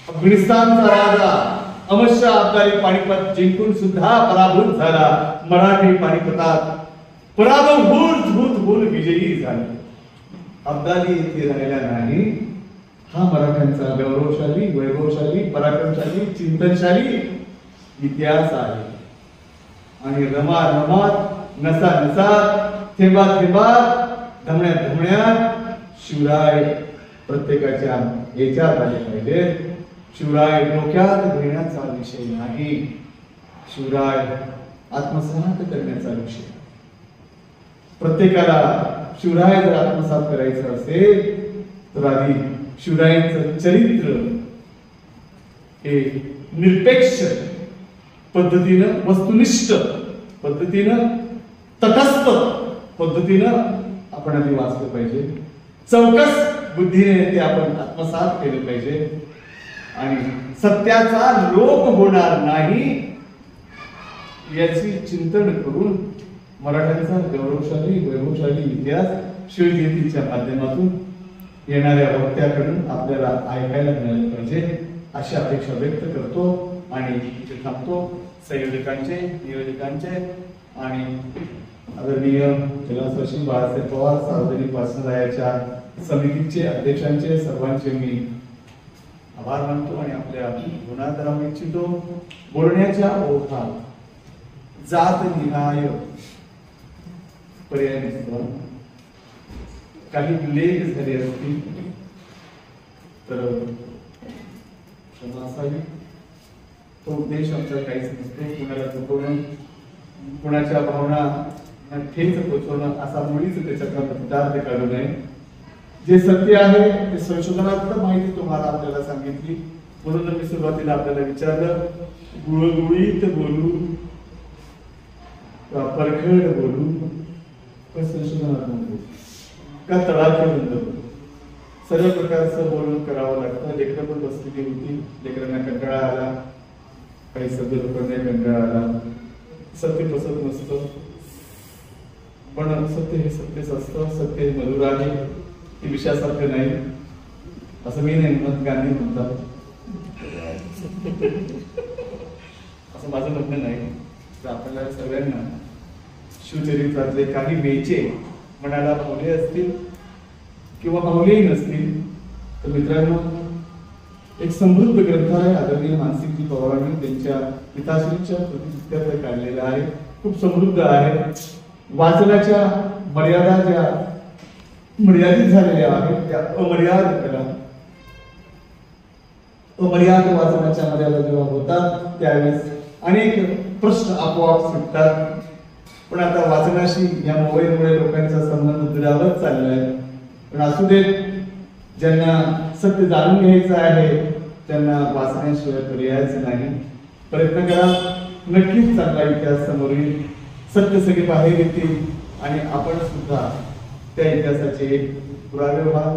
अफगाणिस्तानचा राजा अमरशा अब्दाली पानिपत जिंकून सुद्धा पराभूत झाला. मराठी पानिपतात पराभूत होऊन विजयी झाले. अब्दाली येथे राहिला नाही. हा मराठ्यांचा गौरवशाली, वैभवशाली, पराक्रमशाली, चिंतनशाली इतिहास आहे. आणि रमा रमात नसा नसात थेंबा थेंबात धमण्यात धमण्यात शिवराय प्रत्येकाच्या याच्यात आले पाहिजे. शिवराय डोक्यात घेण्याचा विषय नाही, शिवराय आत्मसात करण्याचा विषय. प्रत्येकाला शिवराय जर आत्मसात करायचं असेल तर आधी शिवरायांचं चरित्र हे निरपेक्ष पद्धतीनं, वस्तुनिष्ठ पद्धतीनं, तटस्थ पद्धतीनं आपण आधी वाचलं पाहिजे. चौकस बुद्धीने ते आपण आत्मसात केलं पाहिजे आणि सत्याचा लोप होणार नाही याची चिंतन करून मराठ्यांचा गौरवशाली वैभवशाली इतिहास शिवजयंतीच्या माध्यमातून येणाऱ्या वक्त्याकडून आपल्याला ऐकायला मिळालं पाहिजे अशी अपेक्षा व्यक्त करतो आणि इथे थांबतो. संयोजकांचे, नियोजकांचे आणि आदरणीय जिल्हासचिव बाळासाहेब पवार, सार्वजनिक वाचनालयाच्या समितीचे अध्यक्षांचे सर्वांचे मी आभार मानतो आणि आपल्या गुणात राहू इच्छितो. बोलण्याच्या ओघात जात निहाय पर्याय नसतो. काही लेख झाले असतील तर क्षमा असावी. तो उद्देश आमचा काहीच नसतो कुणाला चुकवणं, कुणाच्या भावना ठेच पोचवणं असा मुळीच त्याच्यातला पदार्थ काढू नये. जे सत्य आहे ते संशोधनातलं माहिती तुम्हाला आपल्याला सांगितली. म्हणून मी सुरुवातीला आपल्याला विचारलं, गुळगुळीत बोलू परखड बोलू पण संशोधनात बोलू का तळाखे बंद. सर्व प्रकारचं बोलून करावं लागतं. लेकरं पण बसलेली होती, लेकरांना कंटाळा आला, काही सभ्य लोकांना कंटाळा आला. सत्य पसंत नसतं पण सत्य हे सत्यच असतं. सत्य हे मधुर आहे, हे विषयासारखं नाही असं मी नाही म्हणत, गांधी म्हणतात असं माझं म्हणणं नाही. तर आपल्याला सगळ्यांना शिवचरित्रातले काही बेचे मनाला भावले असतील किंवा भावलेही नसतील तर मित्रांनो, एक समृद्ध ग्रंथ आहे आदरणीय मानसिंगजी पवारांनी त्यांच्या पिताश्रीच्या प्रतिचित्यात काढलेला आहे. खूप समृद्ध आहे. वाचनाच्या मर्यादा ज्या मर्यादित झालेल्या आहेत त्या अमर्याद करा. अमर्याद वाचनाच्या मर्यादा जेव्हा होतात त्यावेळेस अनेक प्रश्न आपोआप सुटतात. पण आता वाचनाशी या मोबाईलमुळे लोकांचा संबंध दुरावत चाललाय. पण असू देत, ज्यांना सत्य जाणून घ्यायचं आहे त्यांना वाचण्याशिवाय पर्यायच नाही. प्रयत्न करा, नक्कीच चांगला इतिहास समोर येईल. सत्य सगळे बाहेर येतील आणि आपण सुद्धा त्या इतिहासाचे पुरावे व्हाल.